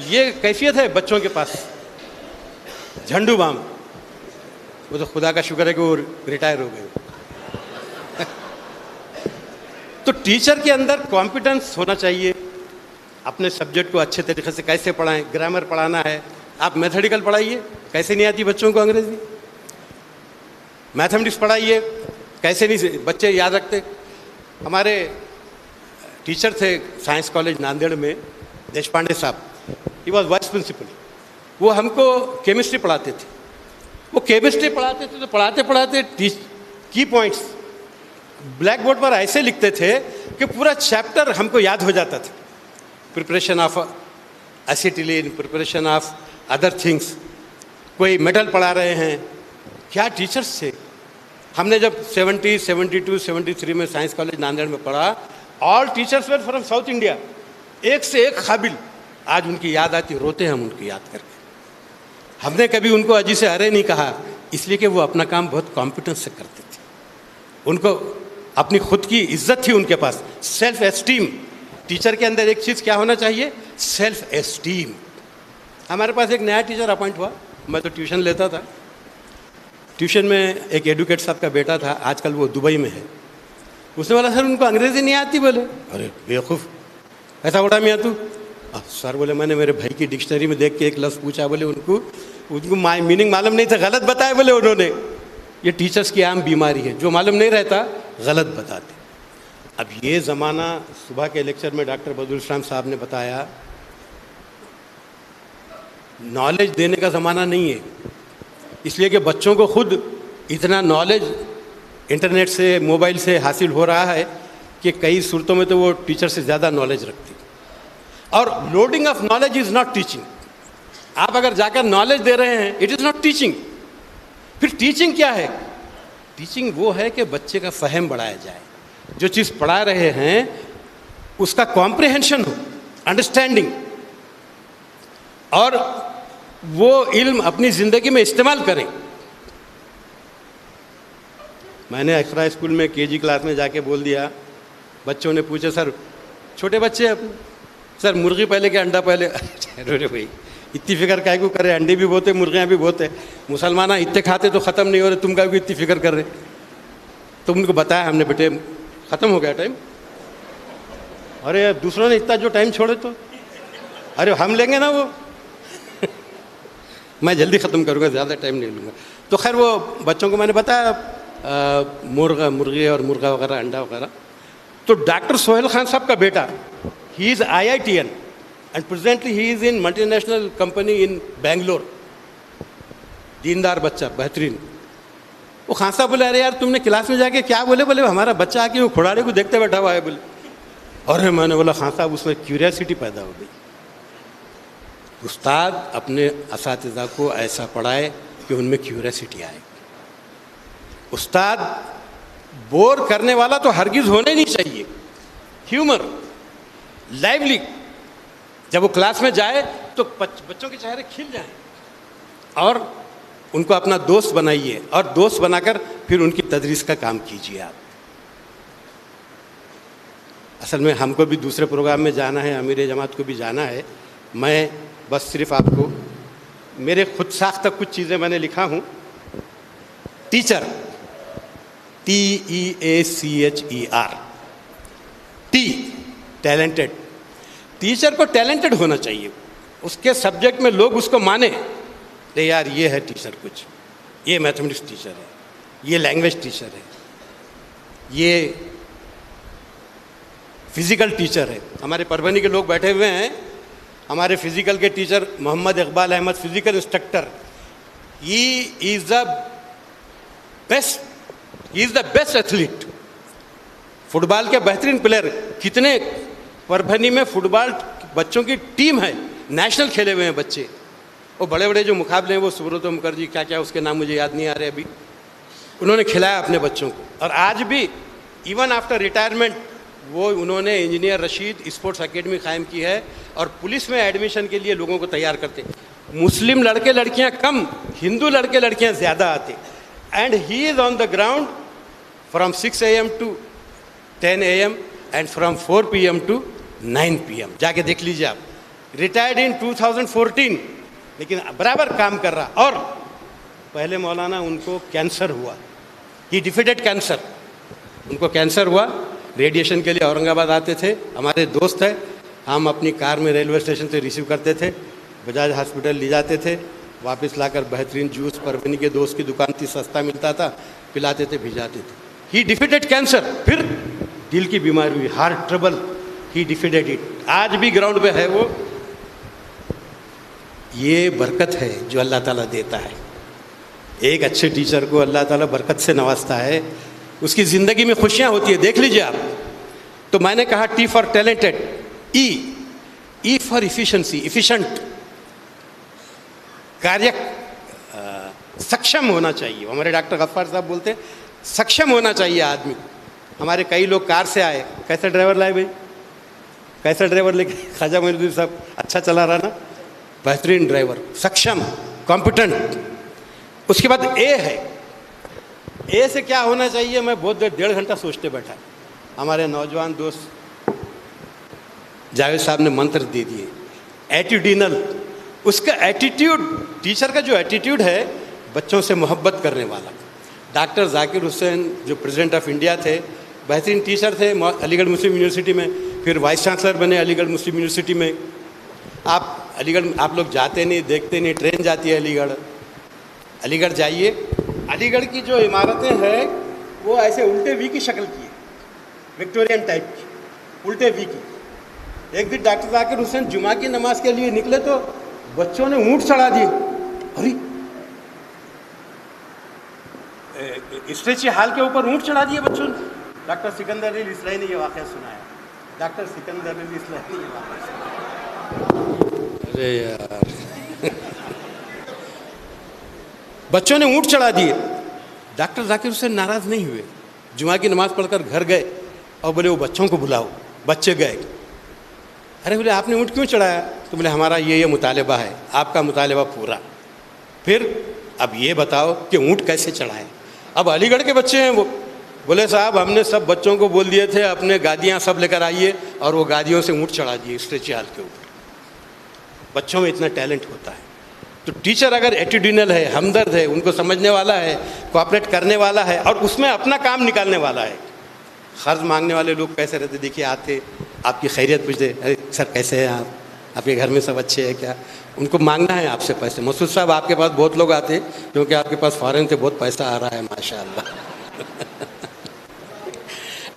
یہ کیفیت ہے بچوں کے پاس, جھنڈو بام. وہ تو خدا کا شکر ہے کہ وہ ریٹائر ہو گئے. تو ٹیچر کے اندر کمپیٹنس ہونا چاہیے. اپنے سبجیکٹ کو اچھے طریقے سے کیسے پڑھائیں. گرامر پڑھانا ہے, آپ میتھڈیکل پڑھائیے, کیسے نہیں آتی بچوں کو انگریزی. میتھمیٹکس پڑھائیے, کیسے نہیں بچے یاد رکھتے. ہمارے ٹیچر تھے سائنس کالج ناندیڑ میں, دیش پانڈے صاحب, ہی واز وائس پرنسپل. وہ ہم کو کیمسٹری پڑھاتے تھے. وہ کیمسٹری پڑھاتے تھے تو پڑھاتے پڑھاتے کی پوائنٹس بلیک بورڈ پر ایسے لکھتے تھے کہ پورا چیپٹر ہم کو یاد ہو جاتا تھا. Preparation of acetylene, preparation of other things. کوئی میٹل پڑھا رہے ہیں, کیا ٹیچرس تھے. ہم نے جب 70, 72, 73 میں سائنس کالج ناندیڑ میں پڑھا, all teachers were from South India, ایک سے ایک قابل. آج ان کی یاد آتی, روتے ہیں ہم ان کی یاد کر کے. ہم نے کبھی ان کو اجی سے ارے نہیں کہا, اس لیے کہ وہ اپنا کام بہت کانفیڈنس سے کرتے تھے. ان کو اپنی خود کی عزت تھی ان کے پاس, سیلف اسٹیم. ٹیچر کے اندر ایک چیز کیا ہونا چاہیے, سیلف اسٹیم. ہمارے پاس ایک نیا ٹیچر اپوائنٹ ہوا, میں تو ٹیوشن لیتا تھا. ٹیوشن میں ایک ایڈوکیٹ صاحب کا بیٹا تھا, آج کل وہ دبئی میں ہے. اس نے بولا سر ان کو انگریزی نہیں آتی. بولے ارے بیوقوف, ایسا بڑا میاں تو. سر بولے میں نے میرے بھائی کی ڈکشنری میں دیکھ کے ایک لفظ پوچھا. بولے ان کو میننگ معلوم نہیں تھا, غلط بتایا. بولے انہوں نے, یہ ٹیچرس کی عام بیماری ہے, جو معلوم نہیں رہتا غلط بتاتے. اب یہ زمانہ, صبح کے لیکچر میں ڈاکٹر بدرالاسلام صاحب نے بتایا, نالج دینے کا زمانہ نہیں ہے. اس لیے کہ بچوں کو خود اتنا نالج انٹرنیٹ سے, موبائل سے حاصل ہو رہا ہے کہ کئی صورتوں میں تو وہ ٹیچر سے زیادہ نالج رکھتی. اور loading of knowledge is not teaching. آپ اگر جا کر نالج دے رہے ہیں, اٹ از ناٹ ٹیچنگ. پھر ٹیچنگ کیا ہے؟ ٹیچنگ وہ ہے کہ بچے کا فہم بڑھایا جائے, جو چیز پڑھا رہے ہیں اس کا کمپریہنشن ہو, انڈرسٹینڈنگ, اور وہ علم اپنی زندگی میں استعمال کریں. میں نے اقرا اسکول میں KG کلاس میں جا کے بول دیا, بچوں نے پوچھا سر, چھوٹے بچے سر مرغی پہلے کہ انڈا پہلے. ارے بھائی اتنی فکر کائے کو کرے, انڈے بھی بہت ہے, مرغیاں بھی بہت ہے, مسلمان اتنے کھاتے تو ختم نہیں ہو رہے, تم کا بھی اتنی فکر کر رہے. تو ان کو بتایا ہم نے, بیٹے ختم ہو گیا ٹائم. ارے یار دوسروں نے اتنا جو ٹائم چھوڑے تو ارے ہم لیں گے نا وہ. میں جلدی ختم کروں گا, زیادہ ٹائم نہیں لوں گا. تو خیر وہ بچوں کو میں نے بتایا مرغی اور مرغا وغیرہ انڈا وغیرہ. تو ڈاکٹر سہیل خان صاحب کا بیٹا, he is IITN and presently he is in multi national company in Bangalore. دیندار بچہ, بہترین. وہ خان صاحب بولے ارے یار تم نے کلاس میں جا کے کیا بولے؟ بولے ہمارا بچہ آ کے وہ کھڑاڑے کو دیکھتے بیٹھا ہوا ہے. بولے اور میں نے بولا خان صاحب اس میں کیوریاسٹی پیدا ہو گئی. استاد اپنے اساتذہ کو ایسا پڑھائے کہ ان میں کیوریاسٹی آئے. استاد بور کرنے والا تو ہرگز ہونے نہیں چاہیے. ہیومر, لائیولی. جب وہ کلاس میں جائے تو بچوں کے چہرے کھل جائیں اور ان کو اپنا دوست بنائیے اور دوست بنا کر پھر ان کی تدریس کا کام کیجیے آپ. اصل میں ہم کو بھی دوسرے پروگرام میں جانا ہے, امیر جماعت کو بھی جانا ہے. میں بس صرف آپ کو میرے خود ساختہ کچھ چیزیں میں نے لکھا ہوں. Teacher, TEACHER, T talented. Teacher کو ٹیلنٹڈ ہونا چاہیے. اس کے سبجیکٹ میں لوگ اس کو مانیں کہ یار یہ ہے ٹیچر, کچھ یہ میتھمیٹکس ٹیچر ہے, یہ لینگویج ٹیچر ہے, یہ فزیکل ٹیچر ہے. ہمارے پربھنی کے لوگ بیٹھے ہوئے ہیں. ہمارے فزیکل کے teacher Mohammad Iqbal Ahmed, physical instructor. He is the best athlete. Football کے بہترین پلیئر. کتنے پربھنی میں فٹ بال بچوں کی ٹیم ہے, نیشنل کھیلے ہوئے ہیں بچے. وہ بڑے بڑے جو مقابلے ہیں وہ سبرتو مکھرجی کیا کیا اس کے نام مجھے یاد نہیں آ رہے ابھی, انہوں نے کھلایا اپنے بچوں کو. اور آج بھی ایون آفٹر ریٹائرمنٹ وہ انہوں نے انجینئر رشید اسپورٹس اکیڈمی قائم کی ہے اور پولیس میں ایڈمیشن کے لیے لوگوں کو تیار کرتے. مسلم لڑکے لڑکیاں کم, ہندو لڑکے لڑکیاں زیادہ آتے. And he is on the ground from 6 AM to 10 AM and from 4 PM to 9 PM. جا کے دیکھ لیجیے آپ. ریٹائرڈ ان 2014 لیکن برابر کام کر رہا. اور پہلے مولانا ان کو کینسر ہوا. ہی ڈیفیٹڈ کینسر. ان کو کینسر ہوا. ریڈیشن کے لیے اورنگ آباد آتے تھے. ہمارے دوست ہیں, ہم اپنی کار میں ریلوے اسٹیشن سے ریسیو کرتے تھے, بجاج ہاسپٹل لے جاتے تھے, واپس لا کر بہترین جوس پربھنی کے دوست کی دکان تھی, سستا ملتا تھا, پلاتے تھے, بھیجاتے تھے. ہی ڈیفیٹڈ کینسر. پھر دل کی بیماری ہوئی, heart trouble. He defeated it. آج بھی گراؤنڈ پہ ہے وہ. یہ برکت ہے جو اللہ تعالیٰ دیتا ہے. ایک اچھے ٹیچر کو اللہ تعالیٰ برکت سے نوازتا ہے, اس کی زندگی میں خوشیاں ہوتی ہیں. دیکھ لیجیے آپ. تو میں نے کہا T for talented, E for efficiency, efficient, کاریہ سکشم ہونا چاہیے. ہمارے ڈاکٹر غفار صاحب بولتے ہیں سکشم ہونا چاہیے آدمی. ہمارے کئی لوگ کار سے آئے, کیسا ڈرائیور لائے بھائی, کیسا ڈرائیور لے کے, خواجہ معین الدین صاحب اچھا چلا رہا نا, بہترین ڈرائیور, سکشم, کمپیٹنٹ. اس کے بعد اے ہے. اے سے کیا ہونا چاہیے, میں بہت دیر 1.5 گھنٹہ سوچتے بیٹھا. ہمارے نوجوان دوست جاوید صاحب نے منتر دے دیے, ایٹیڈینل. اس کا ایٹیٹیوڈ, ٹیچر کا جو ایٹیٹیوڈ ہے, بچوں سے محبت کرنے والا. ڈاکٹر ذاکر حسین جو پریزیڈنٹ آف انڈیا تھے, بہترین ٹیچر تھے علی گڑھ مسلم یونیورسٹی میں, پھر وائس چانسلر بنے علی گڑھ مسلم یونیورسٹی میں. آپ علی گڑھ آپ لوگ جاتے نہیں, دیکھتے نہیں, ٹرین جاتی ہے علی گڑھ. علی گڑھ جائیے, علی گڑھ کی جو عمارتیں ہیں وہ ایسے الٹے وی کی شکل کی ہے, وکٹورین ٹائپ کی, الٹے وی کی. ایک دن ڈاکٹر ذاکر حسین جمعہ کی نماز کے لیے نکلے تو بچوں نے اونٹ چڑھا دیے. ارے اسٹریچی ہال کے اوپر اونٹ چڑھا دیے بچوں نے. ڈاکٹر سکندر علی اصلاحی نے یہ واقعہ سنایا. ڈاکٹر سکندر علی اصلاحی نے یہ واقعہ سنایا. ارے یار بچوں نے اونٹ چڑھا دیے. ڈاکٹر ذاکر حسین ناراض نہیں ہوئے, جمعہ کی نماز پڑھ کر گھر گئے اور بولے وہ بچوں کو بلاؤ. بچے گئے. ارے بولے آپ نے اونٹ کیوں چڑھایا؟ تو بولے ہمارا یہ مطالبہ ہے. آپ کا مطالبہ پورا. پھر اب یہ بتاؤ کہ اونٹ کیسے چڑھائے. اب علی گڑھ کے بچے ہیں, وہ بولے صاحب ہم نے سب بچوں کو بول دیے تھے اپنے گادیاں سب لے کر آئیے, اور وہ گادیوں سے اونٹ چڑھا دیے اسٹریچی ہال کے اوپر. بچوں میں اتنا ٹیلنٹ ہوتا ہے. تو ٹیچر اگر ایٹیڈینل ہے, ہمدرد ہے, ان کو سمجھنے والا ہے, کوآپریٹ کرنے والا ہے, اور اس میں اپنا کام نکالنے والا ہے, قرض مانگنے والے لوگ کیسے رہتے؟ دیکھیے آتے آپ کی خیریت پوچھتے، ارے سر کیسے ہیں آپ کے گھر میں سب اچھے ہیں کیا؟ ان کو مانگنا ہے آپ سے پیسے. مسعود صاحب آپ کے پاس بہت لوگ آتے کیونکہ آپ کے پاس فارن سے بہت پیسہ آ رہا ہے ماشاء اللہ.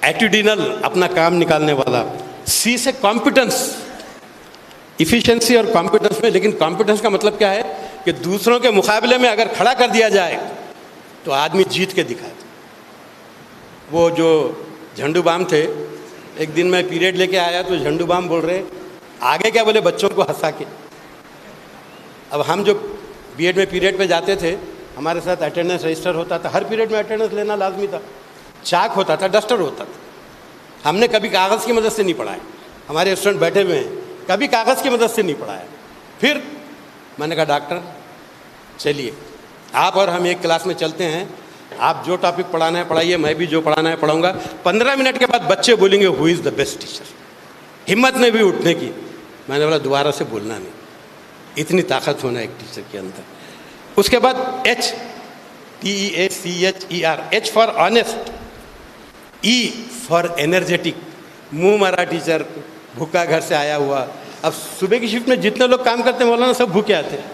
ایٹیٹیوڈنل اپنا کام نکالنے والا. سی سے کمپیٹنس، ایفیشنسی اور کمپیٹنس میں. لیکن کمپیٹنس کا مطلب کیا ہے کہ دوسروں کے مقابلے میں اگر کھڑا کر دیا جائے تو آدمی جیت کے دکھائے. وہ جو جھنڈو بام تھے، ایک دن میں پیریڈ لے کے آیا تو جھنڈو بام بول رہے آگے کیا بولے بچوں کو ہنسا کے. اب ہم جو بی ایڈ میں پیریڈ پہ جاتے تھے ہمارے ساتھ اٹینڈنس رجسٹر ہوتا تھا، ہر پیریڈ میں اٹینڈنس لینا لازمی تھا. چاک ہوتا تھا، ڈسٹر ہوتا تھا. ہم نے کبھی کاغذ کی مدد سے نہیں پڑھایا. ہمارے اسٹوڈنٹ بیٹھے ہوئے ہیں، کبھی کاغذ کی مدد سے نہیں پڑھایا. پھر میں نے کہا ڈاکٹر چلیے آپ اور ہم ایک کلاس میں چلتے ہیں، آپ جو ٹاپک پڑھانا ہے پڑھائیے، میں بھی جو پڑھانا ہے پڑھاؤں گا. 15 منٹ کے بعد بچے بولیں گے ہو از دا بیسٹ ٹیچر. ہمت نہیں بھی اٹھنے کی. میں نے بولا دوبارہ سے بولنا نہیں. اتنی طاقت ہونا ایک ٹیچر کے اندر. اس کے بعد HTEACHER، H for honest, E for energetic. منہ مرا ٹیچر، بھوکا گھر سے آیا ہوا. اب صبح کی شفٹ میں جتنے لوگ کام کرتے ہیں مولانا سب بھوکے آتے ہیں،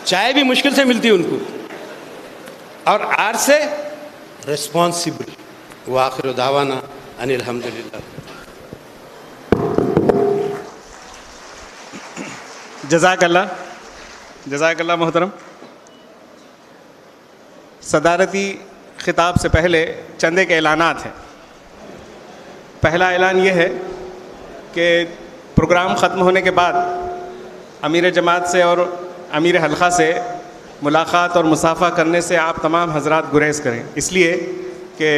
چائے بھی مشکل سے ملتی ہے ان کو. اور آر سے ریسپانسبل. وآخر دعوانا ان الحمدللہ. جزاک اللہ محترم. صدارتی خطاب سے پہلے چند ایک اعلانات ہیں. پہلا اعلان یہ ہے کہ پروگرام ختم ہونے کے بعد امیر جماعت سے اور امیر حلقہ سے ملاقات اور مصافحہ کرنے سے آپ تمام حضرات گریز کریں، اس لیے کہ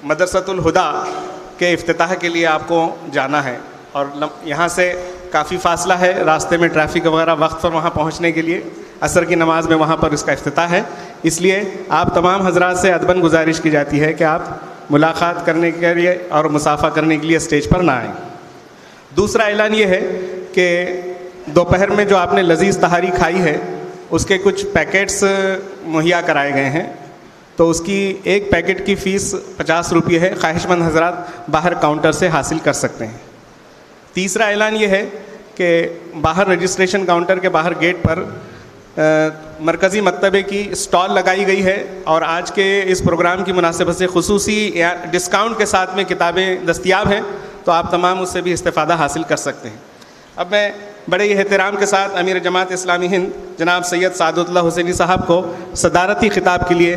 مدرسۃ الہدیٰ کے افتتاح کے لیے آپ کو جانا ہے اور یہاں سے کافی فاصلہ ہے، راستے میں ٹریفک وغیرہ، وقت پر وہاں پہنچنے کے لیے عصر کی نماز میں وہاں پر اس کا افتتاح ہے. اس لیے آپ تمام حضرات سے ادباً گزارش کی جاتی ہے کہ آپ ملاقات کرنے کے لیے اور مصافحہ کرنے کے لیے اسٹیج پر نہ آئیں. دوسرا اعلان یہ ہے کہ دوپہر میں جو آپ نے لذیذ تہاری کھائی ہے اس کے کچھ پیکٹس مہیا کرائے گئے ہیں، تو اس کی ایک پیکٹ کی فیس 50 روپے ہے. خواہش مند حضرات باہر کاؤنٹر سے حاصل کر سکتے ہیں. تیسرا اعلان یہ ہے کہ باہر رجسٹریشن کاؤنٹر کے باہر گیٹ پر مرکزی مکتبے کی اسٹال لگائی گئی ہے اور آج کے اس پروگرام کی مناسبت سے خصوصی ڈسکاؤنٹ کے ساتھ میں کتابیں دستیاب ہیں، تو آپ تمام اس سے بھی استفادہ حاصل کر سکتے ہیں. اب میں بڑے ہی احترام کے ساتھ امیر جماعت اسلامی ہند جناب سید سعادت اللہ حسینی صاحب کو صدارتی خطاب کے لیے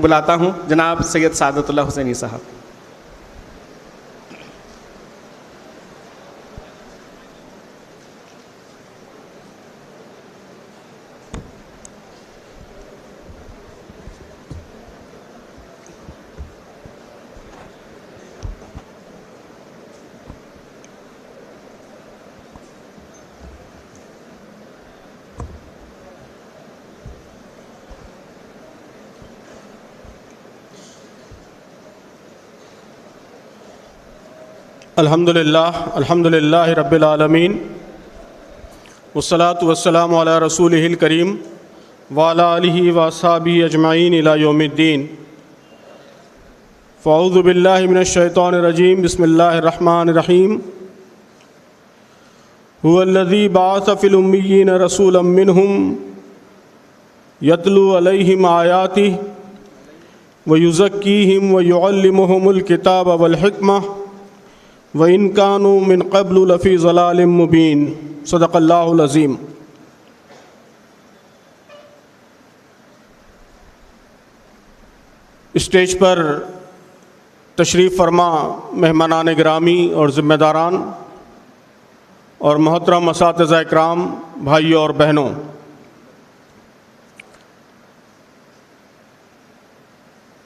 بلاتا ہوں. جناب سید سعادت اللہ حسینی صاحب. الحمد للہ رب العالمین والصلاة والسلام علی رسولہ الکریم وعلی آلہ واصحابہ اجمعین الی یوم الدین. فاعوذ باللہ من الشیطان الرجیم. بسم اللہ الرحمن الرحیم. هو الذی بعث فی الامیین رسولا منہم یتلو علیہم آیاتہ ویزکیہم ویعلمہم الکتاب والحکمہ وَإِن كَانُوا مِن قَبْلُ لَفِي ضَلَالٍ مُبِينٍ. صدق اللہ العظیم. اسٹیج پر تشریف فرما مہمانان گرامی اور ذمہ داران اور محترم اساتذہ اکرام، بھائیوں اور بہنوں،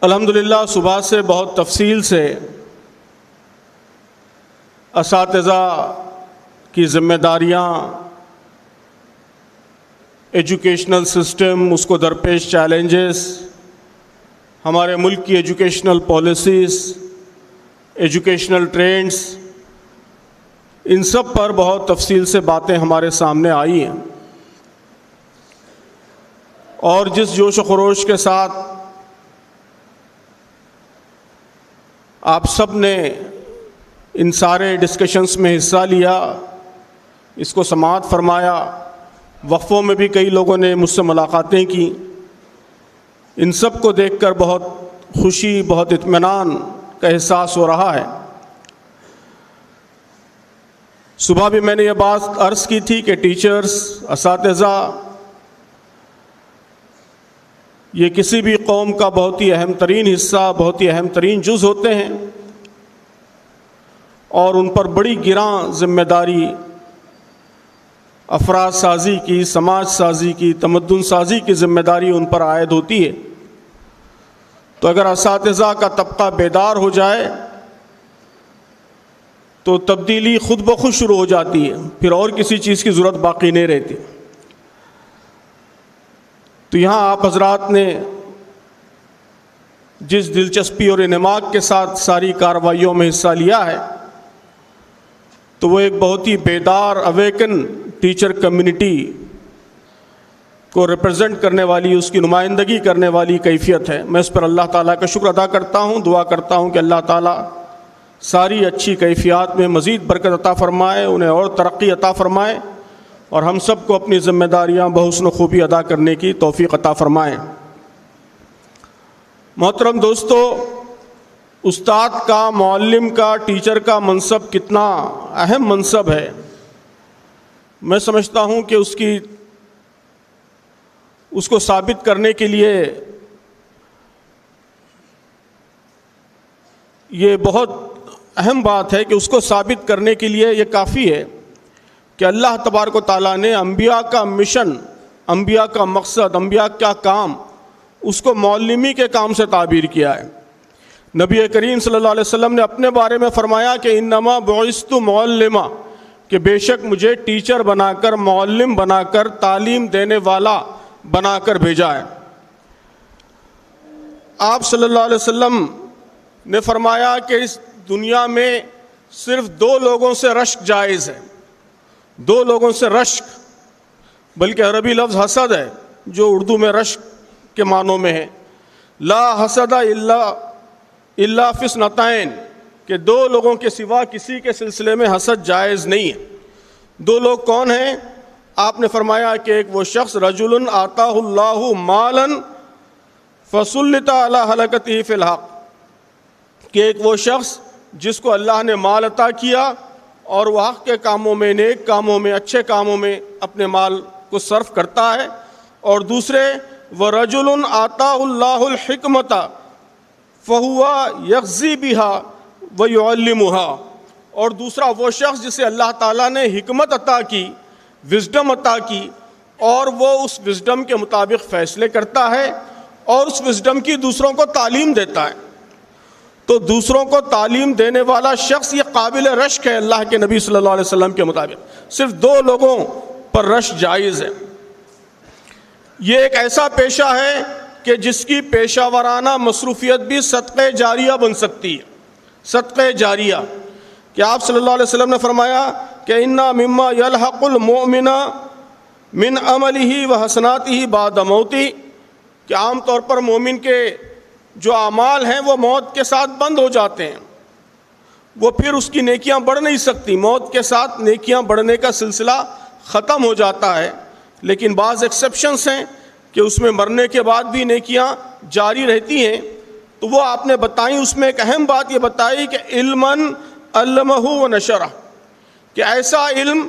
الحمدللہ صبح سے بہت تفصیل سے اساتذہ کی ذمہ داریاں، ایجوکیشنل سسٹم، اس کو درپیش چیلنجز، ہمارے ملک کی ایجوکیشنل پالیسیز، ایجوکیشنل ٹرینڈز، ان سب پر بہت تفصیل سے باتیں ہمارے سامنے آئی ہیں. اور جس جوش و خروش کے ساتھ آپ سب نے ان سارے ڈسکشنز میں حصہ لیا، اس کو سماعت فرمایا، وقفوں میں بھی کئی لوگوں نے مجھ سے ملاقاتیں کی۔ ان سب کو دیکھ کر بہت خوشی، بہت اطمینان کا احساس ہو رہا ہے۔ صبح بھی میں نے یہ بات عرض کی تھی کہ ٹیچرز، اساتذہ یہ کسی بھی قوم کا بہت ہی اہم ترین حصہ، بہت ہی اہم ترین جز ہوتے ہیں، اور ان پر بڑی گراں ذمہ داری افراد سازی کی، سماج سازی کی، تمدن سازی کی ذمہ داری ان پر عائد ہوتی ہے۔ تو اگر اساتذہ کا طبقہ بیدار ہو جائے تو تبدیلی خود بخود شروع ہو جاتی ہے، پھر اور کسی چیز کی ضرورت باقی نہیں رہتی۔ تو یہاں آپ حضرات نے جس دلچسپی اور انہماک کے ساتھ ساری کارروائیوں میں حصہ لیا ہے، تو وہ ایک بہت ہی بیدار اویکن ٹیچر کمیونٹی کو ریپرزینٹ کرنے والی، اس کی نمائندگی کرنے والی کیفیت ہے۔ میں اس پر اللہ تعالیٰ کا شکر ادا کرتا ہوں، دعا کرتا ہوں کہ اللہ تعالیٰ ساری اچھی کیفیات میں مزید برکت عطا فرمائے، انہیں اور ترقی عطا فرمائے، اور ہم سب کو اپنی ذمہ داریاں بحسن خوبی ادا کرنے کی توفیق عطا فرمائے۔ محترم دوستو، استاد کا، معلم کا، ٹیچر کا منصب کتنا اہم منصب ہے، میں سمجھتا ہوں کہ اس کو ثابت کرنے کے لیے یہ بہت اہم بات ہے کہ اس کو ثابت کرنے کے لیے یہ کافی ہے کہ اللہ تبارک و تعالیٰ نے انبیاء کا مشن، انبیاء کا مقصد، انبیاء کا کام، اس کو معلمی کے کام سے تعبیر کیا ہے۔ نبی کریم صلی اللہ علیہ وسلم نے اپنے بارے میں فرمایا کہ انما بعثت معلما، کہ بے شک مجھے ٹیچر بنا کر، معلم بنا کر، تعلیم دینے والا بنا کر بھیجا ہے۔ آپ صلی اللہ علیہ وسلم نے فرمایا کہ اس دنیا میں صرف 2 لوگوں سے رشک جائز ہے، 2 لوگوں سے رشک، بلکہ عربی لفظ حسد ہے جو اردو میں رشک کے معنوں میں ہے۔ لا حسد الا فی اثنتین، کہ 2 لوگوں کے سوا کسی کے سلسلے میں حسد جائز نہیں ہے۔ 2 لوگ کون ہیں؟ آپ نے فرمایا کہ ایک وہ شخص رجل آتاہ اللہ مالا فسلط علی ہلاکتہ فی الحق، کہ ایک وہ شخص جس کو اللہ نے مال عطا کیا اور وہ حق کے کاموں میں، نیک کاموں میں، اچھے کاموں میں اپنے مال کو صرف کرتا ہے۔ اور دوسرے وَرَجُلٌ آتَاهُ اللَّهُ الْحِكْمَةَ فَهُوَ يَغْزِي بِهَا وَيُعَلِّمُهَا، اور دوسرا وہ شخص جسے اللہ تعالیٰ نے حکمت عطا کی، وزڈم عطا کی، اور وہ اس وزڈم کے مطابق فیصلے کرتا ہے اور اس وزڈم کی دوسروں کو تعلیم دیتا ہے۔ تو دوسروں کو تعلیم دینے والا شخص یہ قابل رشک ہے اللہ کے نبی صلی اللہ علیہ وسلم کے مطابق۔ صرف 2 لوگوں پر رشک جائز ہے۔ یہ ایک ایسا پیشہ ہے کہ جس کی پیشہ ورانہ مصروفیت بھی صدقہ جاریہ بن سکتی ہے، صدقہ جاریہ، کہ آپ صلی اللہ علیہ وسلم نے فرمایا کہ اِنَّا مِمَّا يَلْحَقُ الْمُؤْمِنَ مِنْ عَمَلِهِ وَحَسَنَاتِهِ بَعْدَ مَوْتِهِ، کہ عام طور پر مومن کے جو اعمال ہیں وہ موت کے ساتھ بند ہو جاتے ہیں، وہ پھر اس کی نیکیاں بڑھ نہیں سکتی، موت کے ساتھ نیکیاں بڑھنے کا سلسلہ ختم ہو جاتا ہے۔ لیکن بعض ایکسیپشنز ہیں کہ اس میں مرنے کے بعد بھی نیکیاں جاری رہتی ہیں، تو وہ آپ نے بتائیں۔ اس میں ایک اہم بات یہ بتائی کہ علماً علمہ و نشرہ، کہ ایسا علم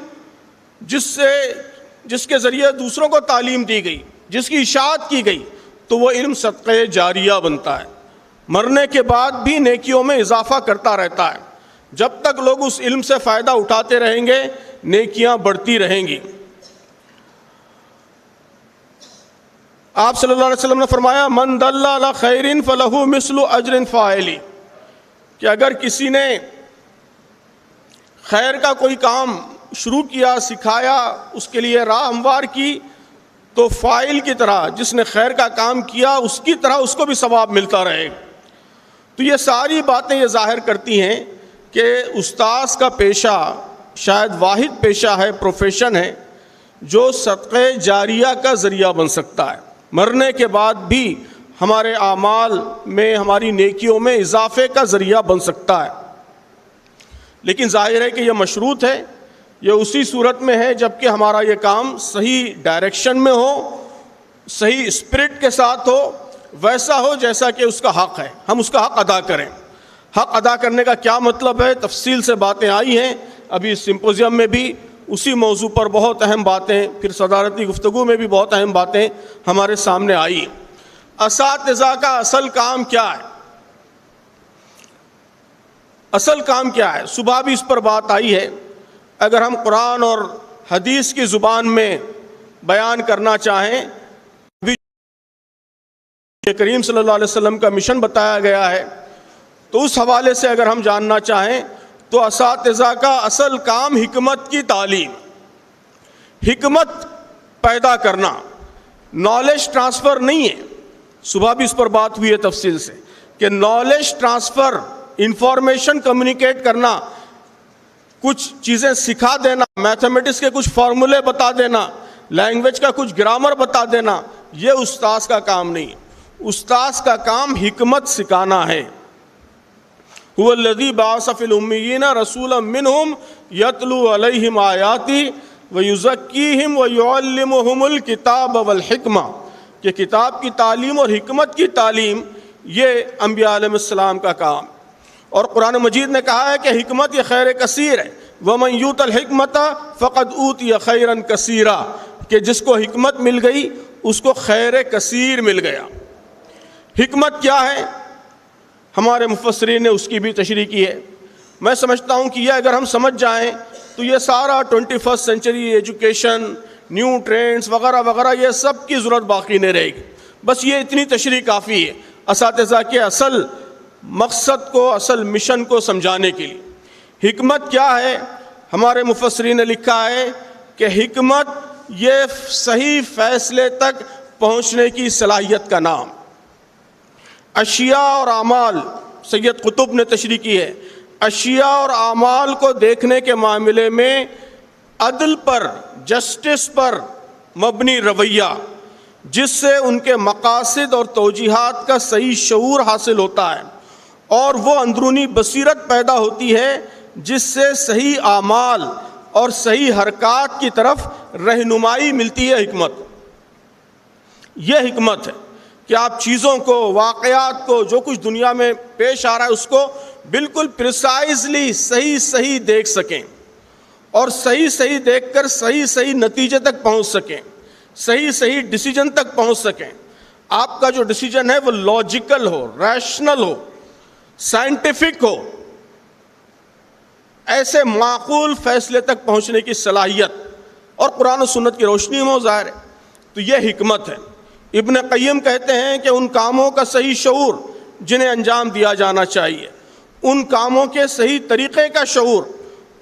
جس کے ذریعے دوسروں کو تعلیم دی گئی، جس کی اشاعت کی گئی، تو وہ علم صدقہ جاریہ بنتا ہے، مرنے کے بعد بھی نیکیوں میں اضافہ کرتا رہتا ہے۔ جب تک لوگ اس علم سے فائدہ اٹھاتے رہیں گے، نیکیاں بڑھتی رہیں گی۔ آپ صلی اللہ علیہ وسلم نے فرمایا من دل علی خیر فلہ مثل اجر فاعلی، کہ اگر کسی نے خیر کا کوئی کام شروع کیا، سکھایا، اس کے لیے راہ ہموار کی، تو فاعل کی طرح، جس نے خیر کا کام کیا اس کی طرح اس کو بھی ثواب ملتا رہے گا۔ تو یہ ساری باتیں یہ ظاہر کرتی ہیں کہ استاذ کا پیشہ شاید واحد پیشہ ہے، پروفیشن ہے، جو صدقہ جاریہ کا ذریعہ بن سکتا ہے، مرنے کے بعد بھی ہمارے اعمال میں، ہماری نیکیوں میں اضافے کا ذریعہ بن سکتا ہے. لیکن ظاہر ہے کہ یہ مشروط ہے، یہ اسی صورت میں ہے جب کہ ہمارا یہ کام صحیح ڈائریکشن میں ہو، صحیح اسپرٹ کے ساتھ ہو، ویسا ہو جیسا کہ اس کا حق ہے، ہم اس کا حق ادا کریں. حق ادا کرنے کا کیا مطلب ہے؟ تفصیل سے باتیں آئی ہیں ابھی اس سمپوزیم میں بھی، اسی موضوع پر بہت اہم باتیں، پھر صدارتی گفتگو میں بھی بہت اہم باتیں ہمارے سامنے آئی. اساتذہ کا اصل کام کیا ہے؟ اصل کام کیا ہے؟ صبح بھی اس پر بات آئی ہے. اگر ہم قرآن اور حدیث کی زبان میں بیان کرنا چاہیں، کریم صلی اللہ علیہ وسلم کا مشن بتایا گیا ہے، تو اس حوالے سے اگر ہم جاننا چاہیں تو اساتذہ کا اصل کام حکمت کی تعلیم، حکمت پیدا کرنا، نالج ٹرانسفر نہیں ہے. صبح بھی اس پر بات ہوئی ہے تفصیل سے کہ نالج ٹرانسفر، انفارمیشن کمیونیکیٹ کرنا، کچھ چیزیں سکھا دینا، میتھمیٹکس کے کچھ فارمولے بتا دینا، لینگویج کا کچھ گرامر بتا دینا، یہ استاذ کا کام نہیں ہے. استاذ کا کام حکمت سکھانا ہے. هو الذی بعث فی الامیین رسولا منہم یتلو علیہم آیاتی ویزکیہم ویعلمہم الکتاب والحکمہ، کہ کتاب کی تعلیم اور حکمت کی تعلیم یہ انبیاء علیہ السلام کا کام. اور قرآن مجید نے کہا ہے کہ حکمت یہ خیر کثیر ہے. وَمَن یُؤْتَ الْحِکْمَةَ فَقَدْ أُوتِیَ خَیْرًا کَثِیرًا، کہ جس کو حکمت مل گئی اس کو خیر کثیر مل گیا. حکمت کیا ہے؟ ہمارے مفسرین نے اس کی بھی تشریح کی ہے. میں سمجھتا ہوں کہ یہ اگر ہم سمجھ جائیں تو یہ سارا 21 سینچری ایجوکیشن، نیو ٹرینڈز وغیرہ وغیرہ، یہ سب کی ضرورت باقی نہیں رہے گی. بس یہ اتنی تشریح کافی ہے اساتذہ کے اصل مقصد کو، اصل مشن کو سمجھانے کے لیے. حکمت کیا ہے؟ ہمارے مفسرین نے لکھا ہے کہ حکمت یہ صحیح فیصلے تک پہنچنے کی صلاحیت کا نام. اشیاء اور اعمال، سید قطب نے تشریح کی ہے، اشیاء اور اعمال کو دیکھنے کے معاملے میں عدل پر، جسٹس پر مبنی رویہ، جس سے ان کے مقاصد اور توجیہات کا صحیح شعور حاصل ہوتا ہے، اور وہ اندرونی بصیرت پیدا ہوتی ہے جس سے صحیح اعمال اور صحیح حرکات کی طرف رہنمائی ملتی ہے. حکمت یہ حکمت ہے کہ آپ چیزوں کو، واقعات کو، جو کچھ دنیا میں پیش آ رہا ہے اس کو بالکل پریسائزلی صحیح دیکھ سکیں، اور صحیح دیکھ کر صحیح نتیجے تک پہنچ سکیں، صحیح ڈیسیجن تک پہنچ سکیں. آپ کا جو ڈیسیجن ہے وہ لاجیکل ہو، ریشنل ہو، سائنٹیفک ہو، ایسے معقول فیصلے تک پہنچنے کی صلاحیت اور قرآن و سنت کی روشنی میں ظاہر ہے. تو یہ حکمت ہے. ابن قیم کہتے ہیں کہ ان کاموں کا صحیح شعور جنہیں انجام دیا جانا چاہیے، ان کاموں کے صحیح طریقے کا شعور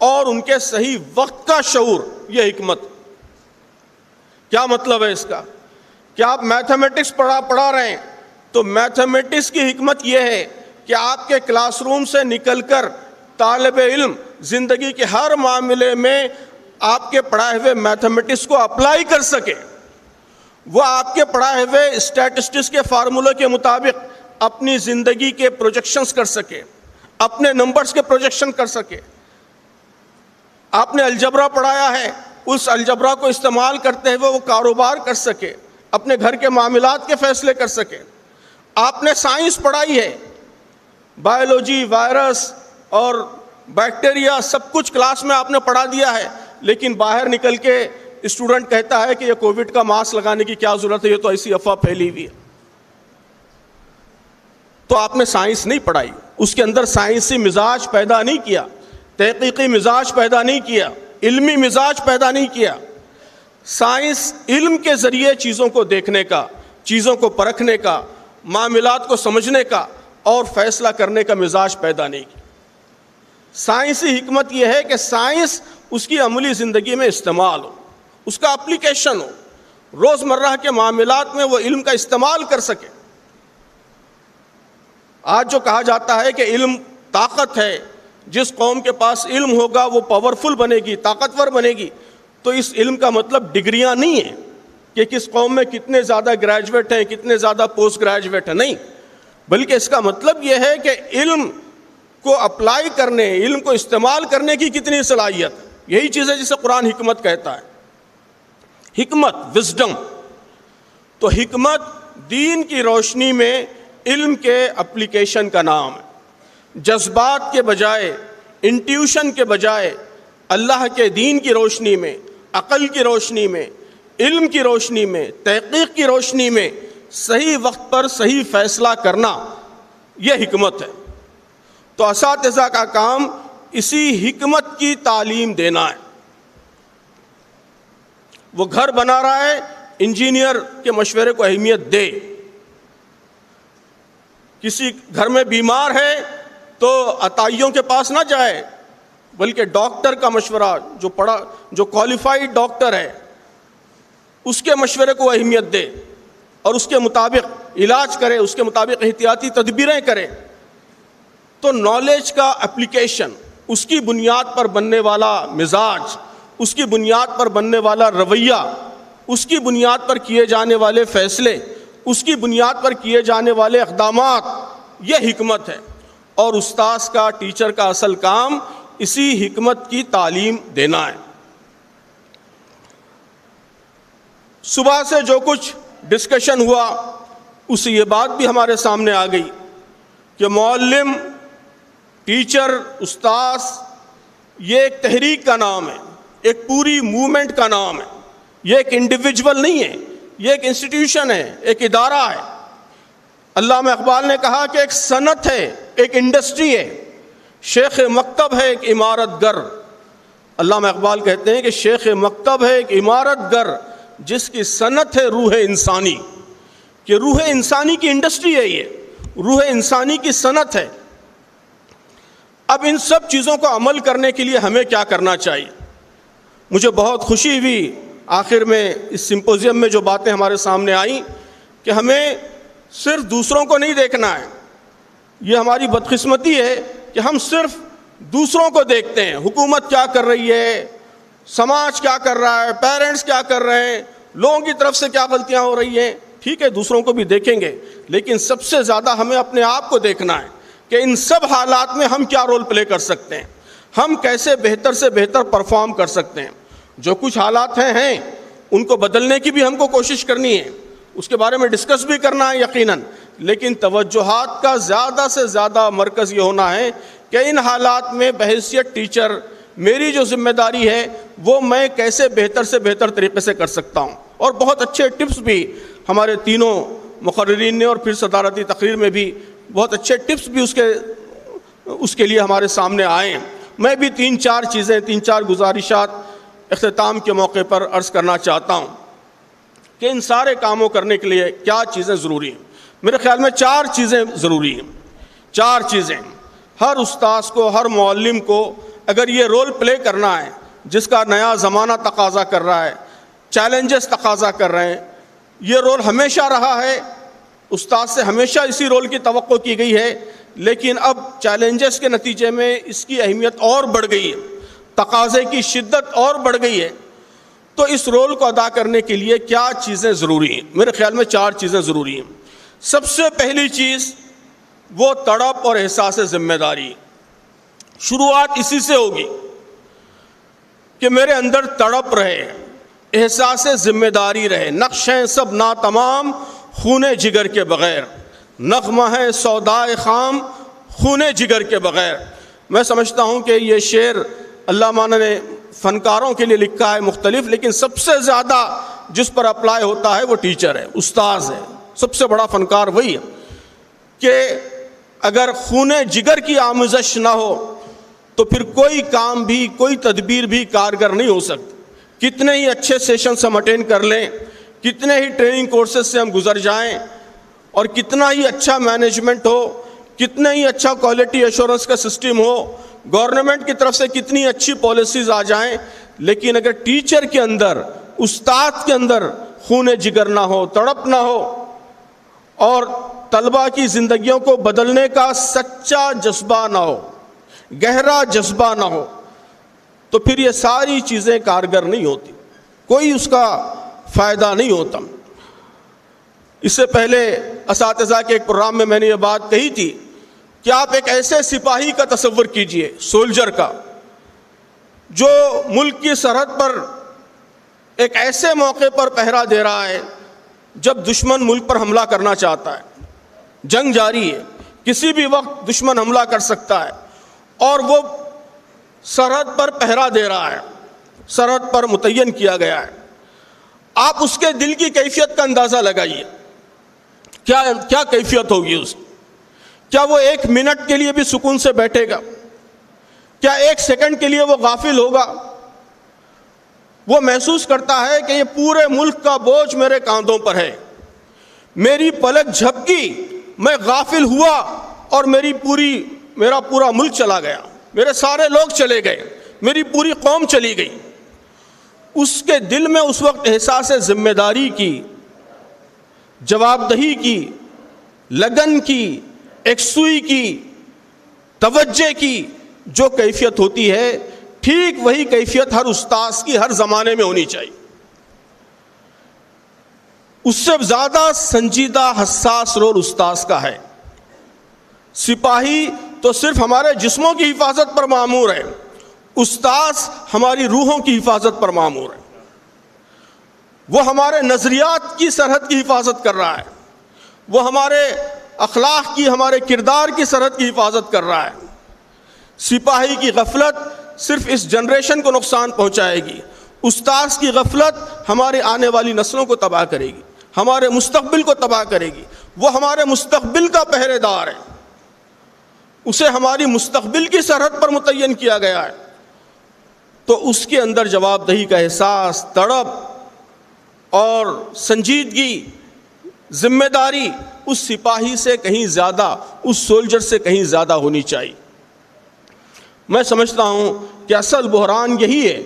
اور ان کے صحیح وقت کا شعور، یہ حکمت. کیا مطلب ہے اس کا؟ کہ آپ میتھمیٹکس پڑھا رہے ہیں تو میتھمیٹکس کی حکمت یہ ہے کہ آپ کے کلاس روم سے نکل کر طالب علم زندگی کے ہر معاملے میں آپ کے پڑھائے ہوئے میتھمیٹکس کو اپلائی کر سکے. وہ آپ کے پڑھائے ہوئے اسٹیٹسٹکس کے فارمولے کے مطابق اپنی زندگی کے پروجیکشنز کر سکے، اپنے نمبرز کے پروجیکشن کر سکے. آپ نے الجبرا پڑھایا ہے، اس الجبرا کو استعمال کرتے ہوئے وہ کاروبار کر سکے، اپنے گھر کے معاملات کے فیصلے کر سکے. آپ نے سائنس پڑھائی ہے، بایولوجی، وائرس اور بیکٹیریا سب کچھ کلاس میں آپ نے پڑھا دیا ہے، لیکن باہر نکل کے اسٹوڈنٹ کہتا ہے کہ یہ کووڈ کا ماسک لگانے کی کیا ضرورت ہے، یہ تو ایسی افواہ پھیلی ہوئی ہے. تو آپ نے سائنس نہیں پڑھائی، اس کے اندر سائنسی مزاج پیدا نہیں کیا، تحقیقی مزاج پیدا نہیں کیا، علمی مزاج پیدا نہیں کیا. سائنس علم کے ذریعے چیزوں کو دیکھنے کا، چیزوں کو پرکھنے کا، معاملات کو سمجھنے کا اور فیصلہ کرنے کا مزاج پیدا نہیں کیا. سائنسی حکمت یہ ہے کہ سائنس اس کی عملی زندگی میں استعمال ہو، اس کا اپلیکیشن ہو، روزمرہ کے معاملات میں وہ علم کا استعمال کر سکے. آج جو کہا جاتا ہے کہ علم طاقت ہے، جس قوم کے پاس علم ہوگا وہ پاورفل بنے گی، طاقتور بنے گی، تو اس علم کا مطلب ڈگریاں نہیں ہیں. کہ کس قوم میں کتنے زیادہ گریجویٹ ہیں, کتنے زیادہ پوسٹ گریجویٹ ہیں, نہیں, بلکہ اس کا مطلب یہ ہے کہ علم کو اپلائی کرنے, علم کو استعمال کرنے کی کتنی صلاحیت. یہی چیز ہے جسے قرآن حکمت کہتا ہے, حکمت, وزڈم. تو حکمت دین کی روشنی میں علم کے اپلیکیشن کا نام ہے. جذبات کے بجائے, انٹیوشن کے بجائے اللہ کے دین کی روشنی میں, عقل کی روشنی میں, علم کی روشنی میں, تحقیق کی روشنی میں صحیح وقت پر صحیح فیصلہ کرنا, یہ حکمت ہے. تو اساتذہ کا کام اسی حکمت کی تعلیم دینا ہے. وہ گھر بنا رہا ہے, انجینئر کے مشورے کو اہمیت دے. کسی گھر میں بیمار ہے تو عطائیوں کے پاس نہ جائے, بلکہ ڈاکٹر کا مشورہ, جو پڑھا, جو کوالیفائڈ ڈاکٹر ہے, اس کے مشورے کو اہمیت دے اور اس کے مطابق علاج کرے, اس کے مطابق احتیاطی تدبیریں کرے. تو نالج کا اپلیکیشن, اس کی بنیاد پر بننے والا مزاج, اس کی بنیاد پر بننے والا رویہ, اس کی بنیاد پر کیے جانے والے فیصلے, اس کی بنیاد پر کیے جانے والے اقدامات, یہ حکمت ہے. اور استاذ کا, ٹیچر کا اصل کام اسی حکمت کی تعلیم دینا ہے. صبح سے جو کچھ ڈسکشن ہوا اس سے یہ بات بھی ہمارے سامنے آ گئی کہ معلم, ٹیچر, استاذ یہ ایک تحریک کا نام ہے, ایک پوری موومنٹ کا نام ہے. یہ ایک انڈیویجول نہیں ہے, یہ ایک انسٹیٹیوشن ہے, ایک ادارہ ہے. علامہ اقبال نے کہا کہ ایک صنعت ہے, ایک انڈسٹری ہے, شیخ مکتب ہے ایک عمارت گر. علامہ اقبال کہتے ہیں کہ شیخ مکتب ہے ایک عمارت گر جس کی صنعت ہے روح انسانی. کہ روح انسانی کی انڈسٹری ہے, یہ روح انسانی کی صنعت ہے. اب ان سب چیزوں کو عمل کرنے کے لیے ہمیں کیا کرنا چاہیے؟ مجھے بہت خوشی ہوئی آخر میں اس سمپوزیم میں جو باتیں ہمارے سامنے آئیں کہ ہمیں صرف دوسروں کو نہیں دیکھنا ہے. یہ ہماری بدقسمتی ہے کہ ہم صرف دوسروں کو دیکھتے ہیں. حکومت کیا کر رہی ہے, سماج کیا کر رہا ہے, پیرنٹس کیا کر رہے ہیں, لوگوں کی طرف سے کیا غلطیاں ہو رہی ہیں. ٹھیک ہے, دوسروں کو بھی دیکھیں گے, لیکن سب سے زیادہ ہمیں اپنے آپ کو دیکھنا ہے کہ ان سب حالات میں ہم کیا رول پلے کر سکتے ہیں, ہم کیسے بہتر سے بہتر پرفارم کر سکتے ہیں. جو کچھ حالات ہیں ان کو بدلنے کی بھی ہم کو کوشش کرنی ہے, اس کے بارے میں ڈسکس بھی کرنا ہے یقیناً, لیکن توجہات کا زیادہ سے زیادہ مرکز یہ ہونا ہے کہ ان حالات میں بحیثیت ٹیچر میری جو ذمہ داری ہے وہ میں کیسے بہتر سے بہتر طریقے سے کر سکتا ہوں. اور بہت اچھے ٹپس بھی ہمارے تینوں مقررین نے, اور پھر صدارتی تقریر میں بھی بہت اچھے ٹپس بھی اس کے لیے ہمارے سامنے آئے ہیں. میں بھی تین چار گزارشات اختتام کے موقع پر عرض کرنا چاہتا ہوں کہ ان سارے کاموں کرنے کے لیے کیا چیزیں ضروری ہیں. میرے خیال میں 4 چیزیں ضروری ہیں. 4 چیزیں ہر استاذ کو, ہر معلم کو اگر یہ رول پلے کرنا ہے جس کا نیا زمانہ تقاضا کر رہا ہے, چیلنجز تقاضا کر رہے ہیں. یہ رول ہمیشہ رہا ہے, استاد سے ہمیشہ اسی رول کی توقع کی گئی ہے, لیکن اب چیلنجز کے نتیجے میں اس کی اہمیت اور بڑھ گئی ہے, تقاضے کی شدت اور بڑھ گئی ہے. تو اس رول کو ادا کرنے کے لیے کیا چیزیں ضروری ہیں؟ میرے خیال میں 4 چیزیں ضروری ہیں. سب سے پہلی چیز وہ تڑپ اور احساس ذمہ داری. شروعات اسی سے ہوگی کہ میرے اندر تڑپ رہے, احساس ذمہ داری رہے. نقشیں سب ناتمام خون جگر کے بغیر, نغمہ ہے سودائے خام خون جگر کے بغیر. میں سمجھتا ہوں کہ یہ شعر علامہ نے فنکاروں کے لیے لکھا ہے مختلف, لیکن سب سے زیادہ جس پر اپلائی ہوتا ہے وہ ٹیچر ہے, استاذ ہے. سب سے بڑا فنکار وہی ہے کہ اگر خون جگر کی آموزش نہ ہو تو پھر کوئی کام بھی, کوئی تدبیر بھی کارگر نہیں ہو سکتی. کتنے ہی اچھے سیشنز ہم اٹینڈ کر لیں, کتنے ہی ٹریننگ کورسز سے ہم گزر جائیں, اور کتنا ہی اچھا مینجمنٹ ہو, کتنا ہی اچھا کوالٹی ایشورنس کا سسٹم ہو, گورنمنٹ کی طرف سے کتنی اچھی پالیسیز آ جائیں, لیکن اگر ٹیچر کے اندر, استاد کے اندر خون جگر نہ ہو, تڑپ نہ ہو, اور طلبہ کی زندگیوں کو بدلنے کا سچا جذبہ نہ ہو, گہرا جذبہ نہ ہو, تو پھر یہ ساری چیزیں کارگر نہیں ہوتی. کوئی اس کا فائدہ نہیں ہوتا. اس سے پہلے اساتذہ کے ایک پروگرام میں نے یہ بات کہی تھی کہ آپ ایک ایسے سپاہی کا تصور کیجئے, سولجر کا, جو ملک کی سرحد پر ایک ایسے موقع پر پہرا دے رہا ہے جب دشمن ملک پر حملہ کرنا چاہتا ہے, جنگ جاری ہے, کسی بھی وقت دشمن حملہ کر سکتا ہے, اور وہ سرحد پر پہرا دے رہا ہے, سرحد پر متعین کیا گیا ہے. آپ اس کے دل کی کیفیت کا اندازہ لگائیے, کیا کیفیت ہوگی اس کی. کیا وہ 1 منٹ کے لیے بھی سکون سے بیٹھے گا؟ کیا 1 سیکنڈ کے لیے وہ غافل ہوگا؟ وہ محسوس کرتا ہے کہ یہ پورے ملک کا بوجھ میرے کاندھوں پر ہے, میری پلک جھپکی, میں غافل ہوا اور میرا پورا ملک چلا گیا, میرے سارے لوگ چلے گئے, میری پوری قوم چلی گئی. اس کے دل میں اس وقت احساس ذمہ داری کی, جواب دہی کی, لگن کی, یکسوئی کی, توجہ کی جو کیفیت ہوتی ہے, ٹھیک وہی کیفیت ہر استاذ کی ہر زمانے میں ہونی چاہیے. اس سے زیادہ سنجیدہ حساس رول استاذ کا ہے. سپاہی تو صرف ہمارے جسموں کی حفاظت پر مامور ہے, استاذ ہماری روحوں کی حفاظت پر مامور ہے. وہ ہمارے نظریات کی سرحد کی حفاظت کر رہا ہے, وہ ہمارے اخلاق کی, ہمارے کردار کی سرحد کی حفاظت کر رہا ہے. سپاہی کی غفلت صرف اس جنریشن کو نقصان پہنچائے گی, استاذ کی غفلت ہمارے آنے والی نسلوں کو تباہ کرے گی, ہمارے مستقبل کو تباہ کرے گی. وہ ہمارے مستقبل کا پہرے دار ہے, اسے ہماری مستقبل کی سرحد پر متعین کیا گیا ہے. تو اس کے اندر جواب دہی کا احساس, تڑپ اور سنجیدگی, ذمہ داری اس سپاہی سے کہیں زیادہ, اس سولجر سے کہیں زیادہ ہونی چاہیے. میں سمجھتا ہوں کہ اصل بحران یہی ہے,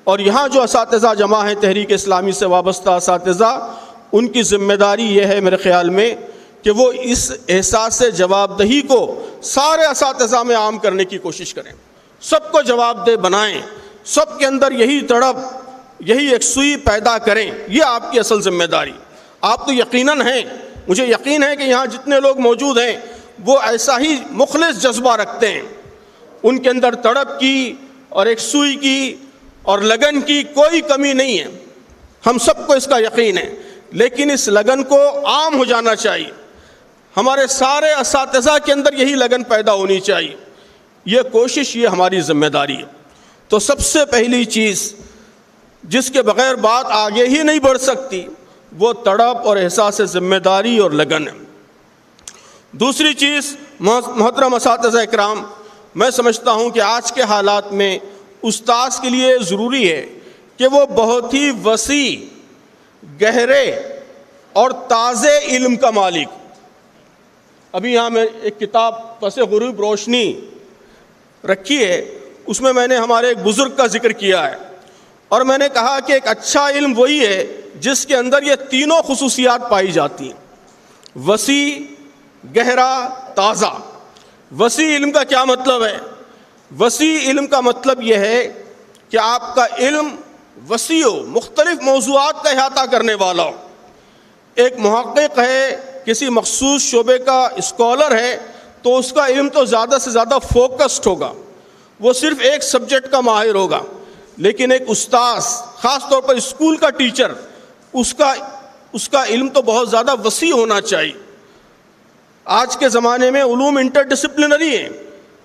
اور یہاں جو اساتذہ جمع ہیں, تحریک اسلامی سے وابستہ اساتذہ, ان کی ذمہ داری یہ ہے میرے خیال میں کہ وہ اس احساس جواب دہی کو سارے اساتذہ میں عام کرنے کی کوشش کریں, سب کو جواب دہ بنائیں, سب کے اندر یہی تڑپ, یہی یکسوئی پیدا کریں. یہ آپ کی اصل ذمہ داری. آپ تو یقیناً ہیں, مجھے یقین ہے کہ یہاں جتنے لوگ موجود ہیں وہ ایسا ہی مخلص جذبہ رکھتے ہیں, ان کے اندر تڑپ کی اور یکسوئی کی اور لگن کی کوئی کمی نہیں ہے, ہم سب کو اس کا یقین ہے. لیکن اس لگن کو عام ہو جانا چاہیے, ہمارے سارے اساتذہ کے اندر یہی لگن پیدا ہونی چاہیے. یہ کوشش, یہ ہماری ذمہ داری ہے. تو سب سے پہلی چیز جس کے بغیر بات آگے ہی نہیں بڑھ سکتی وہ تڑپ اور احساس ذمہ داری اور لگن ہے. دوسری چیز محترم اساتذہ اکرام, میں سمجھتا ہوں کہ آج کے حالات میں استاذ کے لیے ضروری ہے کہ وہ بہت ہی وسیع, گہرے اور تازے علم کا مالک. ابھی یہاں میں ایک کتاب پس غروب روشنی رکھی ہے, اس میں نے ہمارے ایک بزرگ کا ذکر کیا ہے, اور میں نے کہا کہ ایک اچھا علم وہی ہے جس کے اندر یہ تینوں خصوصیات پائی جاتی ہیں, وسیع, گہرا, تازہ. وسیع علم کا کیا مطلب ہے؟ وسیع علم کا مطلب یہ ہے کہ آپ کا علم وسیع ہو, مختلف موضوعات کا احاطہ کرنے والا ہو. ایک محقق ہے, کسی مخصوص شعبے کا اسکالر ہے, تو اس کا علم تو زیادہ سے زیادہ فوکسڈ ہوگا, وہ صرف ایک سبجیکٹ کا ماہر ہوگا. لیکن ایک استاذ, خاص طور پر اسکول کا ٹیچر, اس کا علم تو بہت زیادہ وسیع ہونا چاہیے. آج کے زمانے میں علوم انٹر ڈسپلنری ہیں,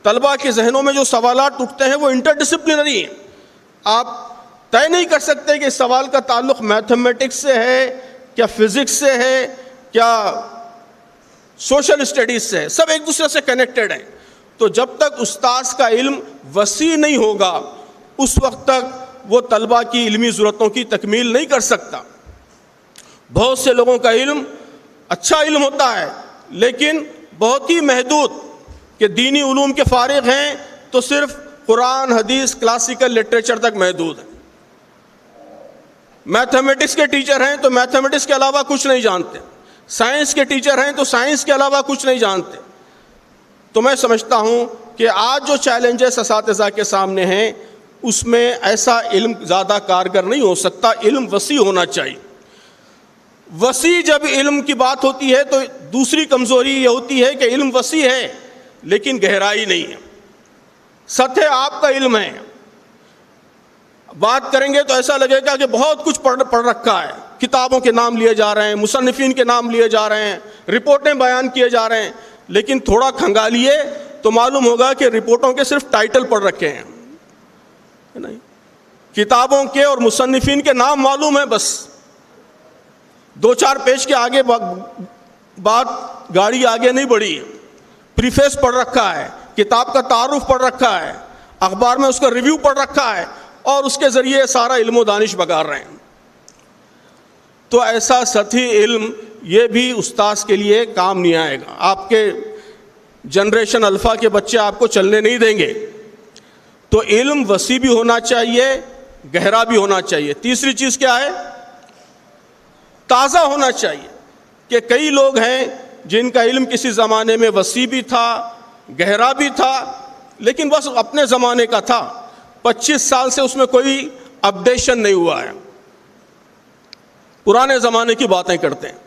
طلباء کے ذہنوں میں جو سوالات اٹھتے ہیں وہ انٹر ڈسپلنری ہیں. آپ طے نہیں کر سکتے کہ اس سوال کا تعلق میتھمیٹکس سے ہے, کیا فزکس سے ہے, کیا سوشل اسٹڈیز سے ہے, سب ایک دوسرے سے کنیکٹڈ ہیں. تو جب تک استاذ کا علم وسیع نہیں ہوگا اس وقت تک وہ طلباء کی علمی ضرورتوں کی تکمیل نہیں کر سکتا. بہت سے لوگوں کا علم اچھا علم ہوتا ہے لیکن بہت ہی محدود, کہ دینی علوم کے فارغ ہیں تو صرف قرآن, حدیث, کلاسیکل لٹریچر تک محدود ہیں. میتھمیٹکس کے ٹیچر ہیں تو میتھمیٹکس کے علاوہ کچھ نہیں جانتے, سائنس کے ٹیچر ہیں تو سائنس کے علاوہ کچھ نہیں جانتے. تو میں سمجھتا ہوں کہ آج جو چیلنجز اساتذہ کے سامنے ہیں اس میں ایسا علم زیادہ کارگر نہیں ہو سکتا, علم وسیع ہونا چاہیے. وسیع جب علم کی بات ہوتی ہے تو دوسری کمزوری یہ ہوتی ہے کہ علم وسیع ہے لیکن گہرائی نہیں ہے. سطح آپ کا علم ہے, بات کریں گے تو ایسا لگے گا کہ بہت کچھ پڑھ رکھا ہے, کتابوں کے نام لیے جا رہے ہیں, مصنفین کے نام لیے جا رہے ہیں, رپورٹیں بیان کیے جا رہے ہیں, لیکن تھوڑا کھنگالیے تو معلوم ہوگا کہ رپورٹوں کے صرف ٹائٹل پڑھ رکھے ہیں, نہیں, کتابوں کے اور مصنفین کے نام معلوم ہے, بس 2-4 پیج کے آگے بات گاڑی آگے نہیں بڑھی. پریفیس پڑھ رکھا ہے, کتاب کا تعارف پڑھ رکھا ہے, اخبار میں اس کا ریویو پڑھ رکھا ہے, اور اس کے ذریعے سارا علم و دانش بگار رہے ہیں. تو ایسا سطحی علم یہ بھی استاذ کے لیے کام نہیں آئے گا. آپ کے جنریشن الفا کے بچے آپ کو چلنے نہیں دیں گے. تو علم وسیع بھی ہونا چاہیے, گہرا بھی ہونا چاہیے. تیسری چیز کیا ہے؟ تازہ ہونا چاہیے. کہ کئی لوگ ہیں جن کا علم کسی زمانے میں وسیع بھی تھا, گہرا بھی تھا, لیکن بس اپنے زمانے کا تھا, 25 سال سے اس میں کوئی اپڈیشن نہیں ہوا ہے, پرانے زمانے کی باتیں کرتے ہیں.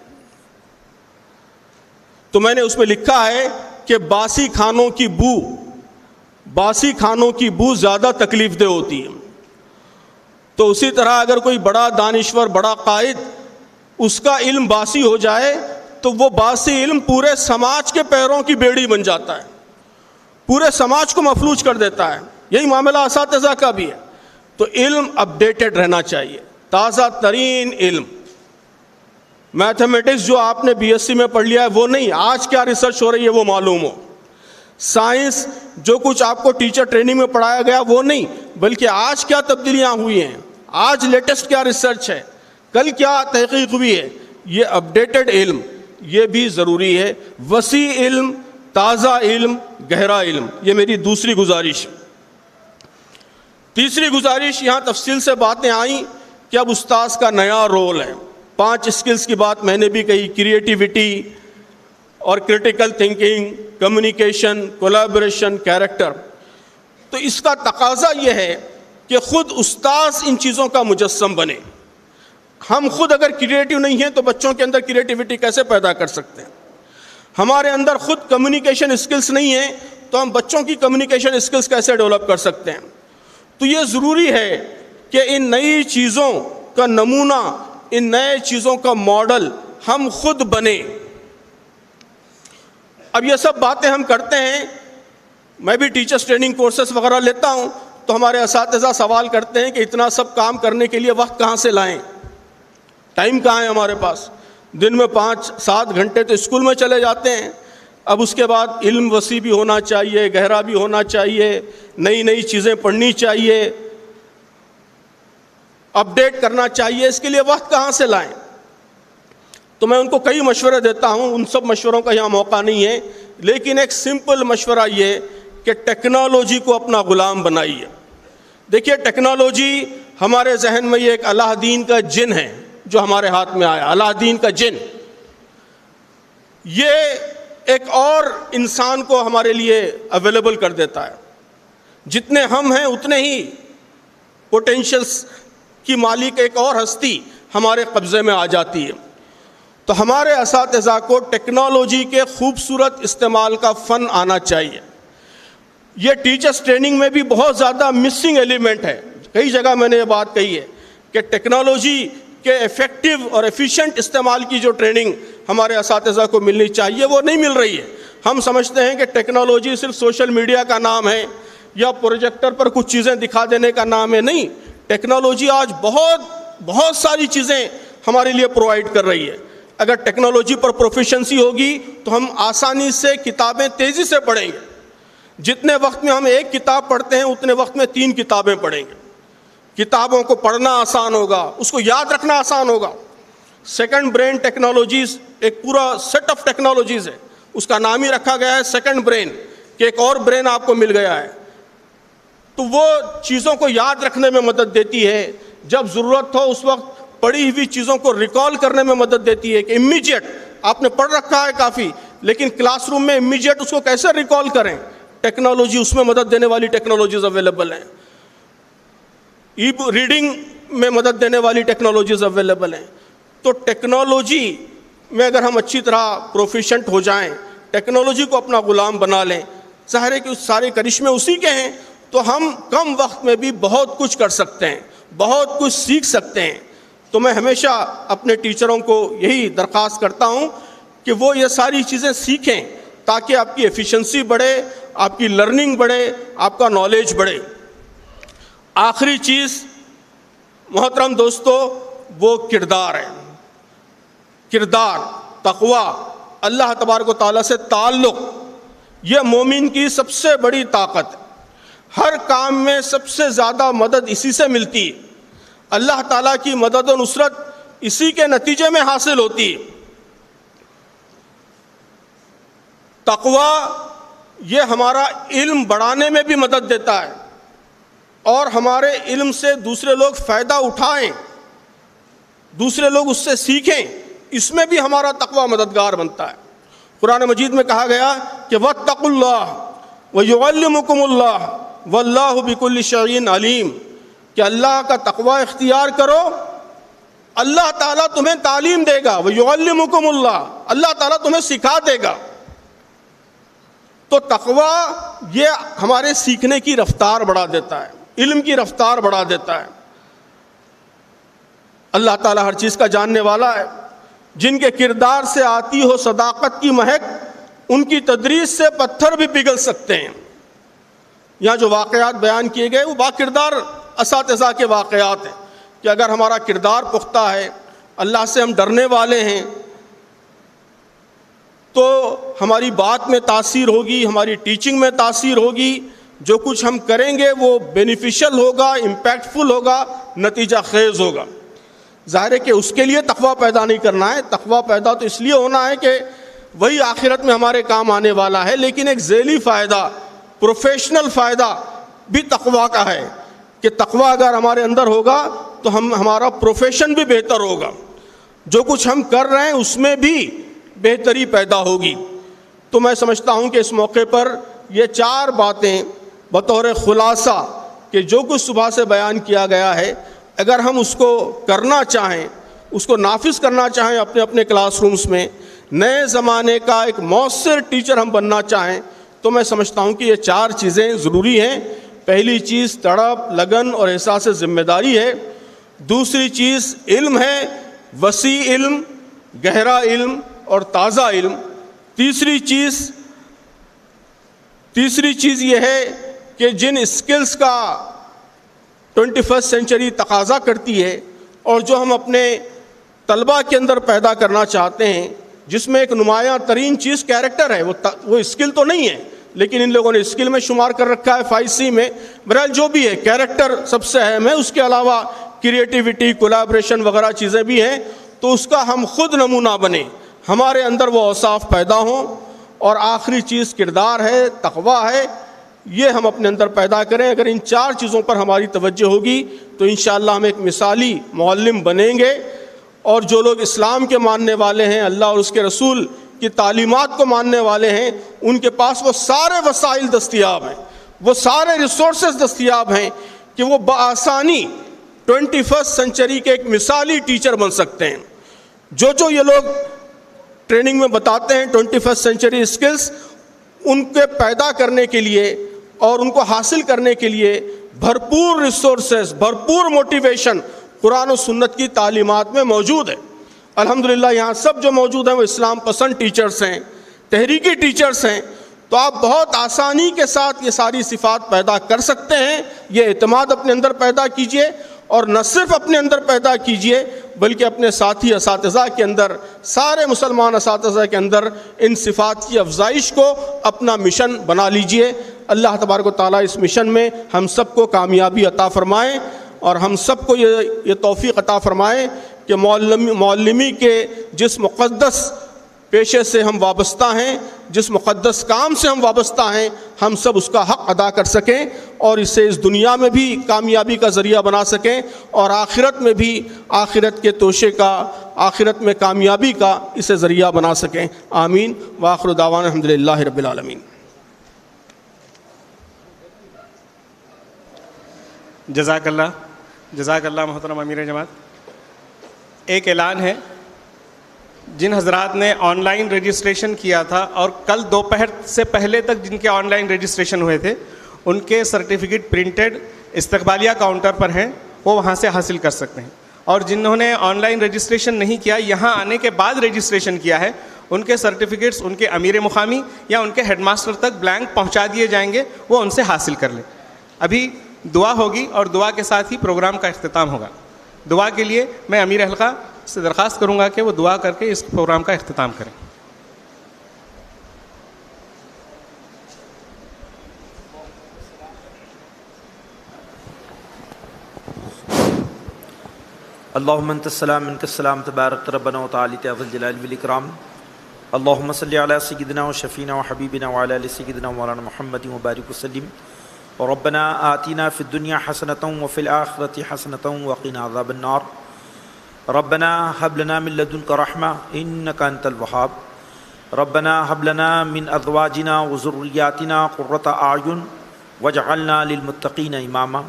تو میں نے اس میں لکھا ہے کہ باسی کھانوں کی بو زیادہ تکلیف دہ ہوتی ہے. تو اسی طرح اگر کوئی بڑا دانشور, بڑا قائد, اس کا علم باسی ہو جائے تو وہ باسی علم پورے سماج کے پیروں کی بیڑی بن جاتا ہے, پورے سماج کو مفلوج کر دیتا ہے. یہی معاملہ اساتذہ کا بھی ہے. تو علم اپڈیٹڈ رہنا چاہیے, تازہ ترین علم. میتھمیٹکس جو آپ نے BSc میں پڑھ لیا ہے وہ نہیں, آج کیا ریسرچ ہو رہی ہے وہ معلوم ہو. سائنس جو کچھ آپ کو ٹیچر ٹریننگ میں پڑھایا گیا وہ نہیں, بلکہ آج کیا تبدیلیاں ہوئی ہیں, آج لیٹسٹ کیا ریسرچ ہے, کل کیا تحقیق ہوئی ہے. یہ اپڈیٹڈ علم یہ بھی ضروری ہے. وسیع علم, تازہ علم, گہرا علم, یہ میری دوسری گزارش. تیسری گزارش, یہاں تفصیل سے باتیں آئیں کہ اب استاذ کا نیا رول ہے. 5 اسکلز کی بات میں نے بھی کہی, کریٹیوٹی اور critical thinking, communication, collaboration, character. تو اس کا تقاضا یہ ہے کہ خود استاذ ان چیزوں کا مجسم بنے. ہم خود اگر کریٹیو نہیں ہیں تو بچوں کے اندر کریٹیوٹی کیسے پیدا کر سکتے ہیں؟ ہمارے اندر خود کمیونیکیشن اسکلز نہیں ہیں تو ہم بچوں کی کمیونیکیشن اسکلز کیسے ڈیولپ کر سکتے ہیں؟ تو یہ ضروری ہے کہ ان نئی چیزوں کا نمونہ, ان نئے چیزوں کا ماڈل ہم خود بنیں. اب یہ سب باتیں ہم کرتے ہیں, میں بھی ٹیچرز ٹریننگ کورسز وغیرہ لیتا ہوں تو ہمارے اساتذہ سوال کرتے ہیں کہ اتنا سب کام کرنے کے لیے وقت کہاں سے لائیں, ٹائم کہاں ہے ہمارے پاس؟ دن میں 5-7 گھنٹے تو اسکول میں چلے جاتے ہیں. اب اس کے بعد علم وسیع بھی ہونا چاہیے, گہرا بھی ہونا چاہیے, نئی چیزیں پڑھنی چاہیے, اپڈیٹ کرنا چاہیے. اس کے لیے وقت کہاں سے لائیں؟ تو میں ان کو کئی مشورے دیتا ہوں, ان سب مشوروں کا یہاں موقع نہیں ہے, لیکن ایک سمپل مشورہ یہ کہ ٹیکنالوجی کو اپنا غلام بنائیے. دیکھیے ٹیکنالوجی ہمارے ذہن میں یہ ایک اللہ دین کا جن ہے جو ہمارے ہاتھ میں آیا, اللہ دین کا جن. یہ ایک اور انسان کو ہمارے لیے اویلیبل کر دیتا ہے. جتنے ہم ہیں اتنے ہی پوٹینشلز کی مالک ایک اور ہستی ہمارے قبضے میں آ جاتی ہے. تو ہمارے اساتذہ کو ٹیکنالوجی کے خوبصورت استعمال کا فن آنا چاہیے. یہ ٹیچرز ٹریننگ میں بھی بہت زیادہ مسنگ ایلیمنٹ ہے. کئی جگہ میں نے یہ بات کہی ہے کہ ٹیکنالوجی کے ایفیکٹو اور ایفیشینٹ استعمال کی جو ٹریننگ ہمارے اساتذہ کو ملنی چاہیے وہ نہیں مل رہی ہے. ہم سمجھتے ہیں کہ ٹیکنالوجی صرف سوشل میڈیا کا نام ہے یا پروجیکٹر پر کچھ چیزیں دکھا دینے کا نام ہے. نہیں, ٹیکنالوجی آج بہت ساری چیزیں ہمارے لیے پرووائڈ کر رہی ہے. اگر ٹیکنالوجی پر پروفیشنسی ہوگی تو ہم آسانی سے کتابیں تیزی سے پڑھیں گے. جتنے وقت میں ہم ایک کتاب پڑھتے ہیں اتنے وقت میں 3 کتابیں پڑھیں گے. کتابوں کو پڑھنا آسان ہوگا, اس کو یاد رکھنا آسان ہوگا. سیکنڈ برین ٹیکنالوجیز ایک پورا سیٹ آف ٹیکنالوجیز ہے, اس کا نام ہی رکھا گیا ہے سیکنڈ برین, کہ ایک اور برین آپ کو مل گیا ہے. تو وہ چیزوں کو یاد رکھنے میں مدد دیتی ہے, جب ضرورت ہو اس وقت پڑھی ہوئی چیزوں کو ریکال کرنے میں مدد دیتی ہے کہ امیجیٹ آپ نے پڑھ رکھا ہے کافی, لیکن کلاس روم میں امیجیٹ اس کو کیسے ریکال کریں. ٹیکنالوجی اس میں مدد دینے والی ٹیکنالوجیز اویلیبل ہیں. ای ریڈنگ میں مدد دینے والی ٹیکنالوجیز اویلیبل ہیں. تو ٹیکنالوجی میں اگر ہم اچھی طرح پروفیشنٹ ہو جائیں, ٹیکنالوجی کو اپنا غلام بنا لیں, ظاہر ہے کہ سارے کرشمے اسی کے ہیں, تو ہم کم وقت میں بھی بہت کچھ کر سکتے ہیں, بہت کچھ سیکھ سکتے ہیں. تو میں ہمیشہ اپنے ٹیچروں کو یہی درخواست کرتا ہوں کہ وہ یہ ساری چیزیں سیکھیں تاکہ آپ کی ایفیشنسی بڑھے, آپ کی لرننگ بڑھے, آپ کا نالج بڑھے. آخری چیز محترم دوستو وہ کردار ہے. کردار, تقوی, اللہ تبارک و تعالیٰ سے تعلق, یہ مومن کی سب سے بڑی طاقت ہے. ہر کام میں سب سے زیادہ مدد اسی سے ملتی ہے. اللہ تعالیٰ کی مدد و نصرت اسی کے نتیجے میں حاصل ہوتی ہے. تقوی یہ ہمارا علم بڑھانے میں بھی مدد دیتا ہے, اور ہمارے علم سے دوسرے لوگ فائدہ اٹھائیں, دوسرے لوگ اس سے سیکھیں, اس میں بھی ہمارا تقوی مددگار بنتا ہے. قرآن مجید میں کہا گیا کہ واتقوا اللہ ویعلمکم اللہ واللہ بکل شیء علیم, کہ اللہ کا تقوی اختیار کرو, اللہ تعالیٰ تمہیں تعلیم دے گا. ویعلمکم اللہ, اللہ تعالیٰ تمہیں سکھا دے گا. تو تقوی یہ ہمارے سیکھنے کی رفتار بڑھا دیتا ہے, علم کی رفتار بڑھا دیتا ہے. اللہ تعالیٰ ہر چیز کا جاننے والا ہے. جن کے کردار سے آتی ہو صداقت کی مہک, ان کی تدریس سے پتھر بھی پگھل سکتے ہیں. یہاں جو واقعات بیان کیے گئے وہ با کردار اساتذہ کے واقعات ہیں, کہ اگر ہمارا کردار پختہ ہے, اللہ سے ہم ڈرنے والے ہیں, تو ہماری بات میں تاثیر ہوگی, ہماری ٹیچنگ میں تاثیر ہوگی, جو کچھ ہم کریں گے وہ بینیفیشل ہوگا, امپیکٹفل ہوگا, نتیجہ خیز ہوگا. ظاہر ہے کہ اس کے لیے تقوی پیدا نہیں کرنا ہے, تقوی پیدا تو اس لیے ہونا ہے کہ وہی آخرت میں ہمارے کام آنے والا ہے. لیکن ایک ذیلی فائدہ, پروفیشنل فائدہ بھی تقوی کا ہے, کہ تقوی اگر ہمارے اندر ہوگا تو ہمارا پروفیشن بھی بہتر ہوگا, جو کچھ ہم کر رہے ہیں اس میں بھی بہتری پیدا ہوگی. تو میں سمجھتا ہوں کہ اس موقع پر یہ 4 باتیں بطور خلاصہ کہ جو کچھ صبح سے بیان کیا گیا ہے, اگر ہم اس کو کرنا چاہیں, اس کو نافذ کرنا چاہیں اپنے اپنے کلاس رومز میں, نئے زمانے کا ایک مؤثر ٹیچر ہم بننا چاہیں, تو میں سمجھتا ہوں کہ یہ 4 چیزیں ضروری ہیں. پہلی چیز تڑپ, لگن اور احساس ذمہ داری ہے. دوسری چیز علم ہے, وسیع علم, گہرا علم اور تازہ علم. تیسری چیز یہ ہے کہ جن اسکلز کا 21 سینچری تقاضا کرتی ہے, اور جو ہم اپنے طلباء کے اندر پیدا کرنا چاہتے ہیں, جس میں ایک نمایاں ترین چیز کیریکٹر ہے, وہ اسکل تو نہیں ہے, لیکن ان لوگوں نے اسکل میں شمار کر رکھا ہے 5C میں. بہرحال جو بھی ہے, کیریکٹر سب سے اہم ہے, اس کے علاوہ کریٹیوٹی, کولیبریشن وغیرہ چیزیں بھی ہیں. تو اس کا ہم خود نمونہ بنیں, ہمارے اندر وہ اوصاف پیدا ہوں. اور آخری چیز کردار ہے, تقوی ہے, یہ ہم اپنے اندر پیدا کریں. اگر ان 4 چیزوں پر ہماری توجہ ہوگی تو انشاءاللہ ہم ایک مثالی معلم بنیں گے. اور جو لوگ اسلام کے ماننے والے ہیں, اللہ اور اس کے رسول کی تعلیمات کو ماننے والے ہیں, ان کے پاس وہ سارے وسائل دستیاب ہیں, وہ سارے ریسورسز دستیاب ہیں کہ وہ بآسانی 21 سینچری کے ایک مثالی ٹیچر بن سکتے ہیں. جو یہ لوگ ٹریننگ میں بتاتے ہیں 21 سینچری اسکلز, ان کے پیدا کرنے کے لیے اور ان کو حاصل کرنے کے لیے بھرپور ریسورسز, بھرپور موٹیویشن قرآن و سنت کی تعلیمات میں موجود ہے. الحمدللہ یہاں سب جو موجود ہیں وہ اسلام پسند ٹیچرز ہیں, تحریکی ٹیچرز ہیں. تو آپ بہت آسانی کے ساتھ یہ ساری صفات پیدا کر سکتے ہیں. یہ اعتماد اپنے اندر پیدا کیجئے, اور نہ صرف اپنے اندر پیدا کیجئے بلکہ اپنے ساتھی اساتذہ کے اندر, سارے مسلمان اساتذہ کے اندر ان صفات کی افزائش کو اپنا مشن بنا لیجئے. اللہ تبارک و تعالیٰ اس مشن میں ہم سب کو کامیابی عطا فرمائے, اور ہم سب کو یہ توفیق عطا فرمائے کہ معلمی کے جس مقدس پیشے سے ہم وابستہ ہیں, جس مقدس کام سے ہم وابستہ ہیں, ہم سب اس کا حق ادا کر سکیں, اور اسے اس دنیا میں بھی کامیابی کا ذریعہ بنا سکیں, اور آخرت میں بھی آخرت کے توشے کا, آخرت میں کامیابی کا اسے ذریعہ بنا سکیں. آمین. وآخر دعوانا الحمدللہ رب العالمین. جزاک اللہ محترم امیر جماعت. ایک اعلان ہے جن حضرات نے آن لائن رجسٹریشن کیا تھا اور کل دوپہر سے پہلے تک جن کے آن لائن رجسٹریشن ہوئے تھے, ان کے سرٹیفکیٹ پرنٹڈ استقبالیہ کاؤنٹر پر ہیں, وہ وہاں سے حاصل کر سکتے ہیں. اور جنہوں نے آن لائن رجسٹریشن نہیں کیا, یہاں آنے کے بعد رجسٹریشن کیا ہے, ان کے سرٹیفکیٹس ان کے امیر مقامی یا ان کے ہیڈ ماسٹر تک بلینک پہنچا دیے جائیں گے, وہ ان سے حاصل کر لیں. ابھی دعا ہوگی اور دعا کے ساتھ ہی پروگرام کا اختتام ہوگا. دعا کے لیے میں امیر حلقہ سے درخواست کروں گا کہ وہ دعا کر کے اس پروگرام کا اختتام کریں. اللهم انت السلام منك السلام تبارك ربنا وتعالى يا ذا الجلال والاكرام. اللهم صل على سيدنا وشفينا وحبيبنا وعلى ال سيدنا مولانا محمد وبارك وسلم. ربنا آتنا في الدنيا حسنة وفي الآخرة حسنة وقنا عذاب النار. ربنا هب لنا من لدنك رحمة إنك أنت الوهاب. ربنا هب لنا من أزواجنا وذرياتنا قرة أعين واجعلنا للمتقين إماما.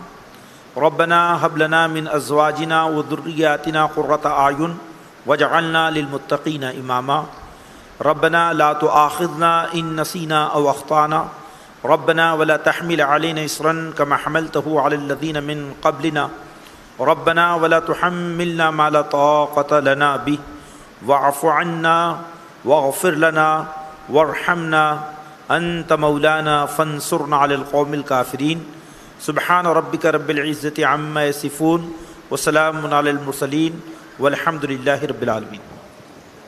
ربنا هب لنا من أزواجنا وذرياتنا قرة أعين واجعلنا للمتقين إماما. ربنا لا تؤاخذنا إن نسينا أو أخطأنا. ربنا ولا تحمل علينا إصرا كما حملته على الذين من قبلنا. ربنا ولا تحملنا ما لا طاقة لنا به واعف عنا واغفر لنا وارحمنا أنت مولانا فانصرنا على القوم الكافرين. سبحان ربك رب العزة عما يصفون وسلام على المرسلين والحمد لله رب العالمين.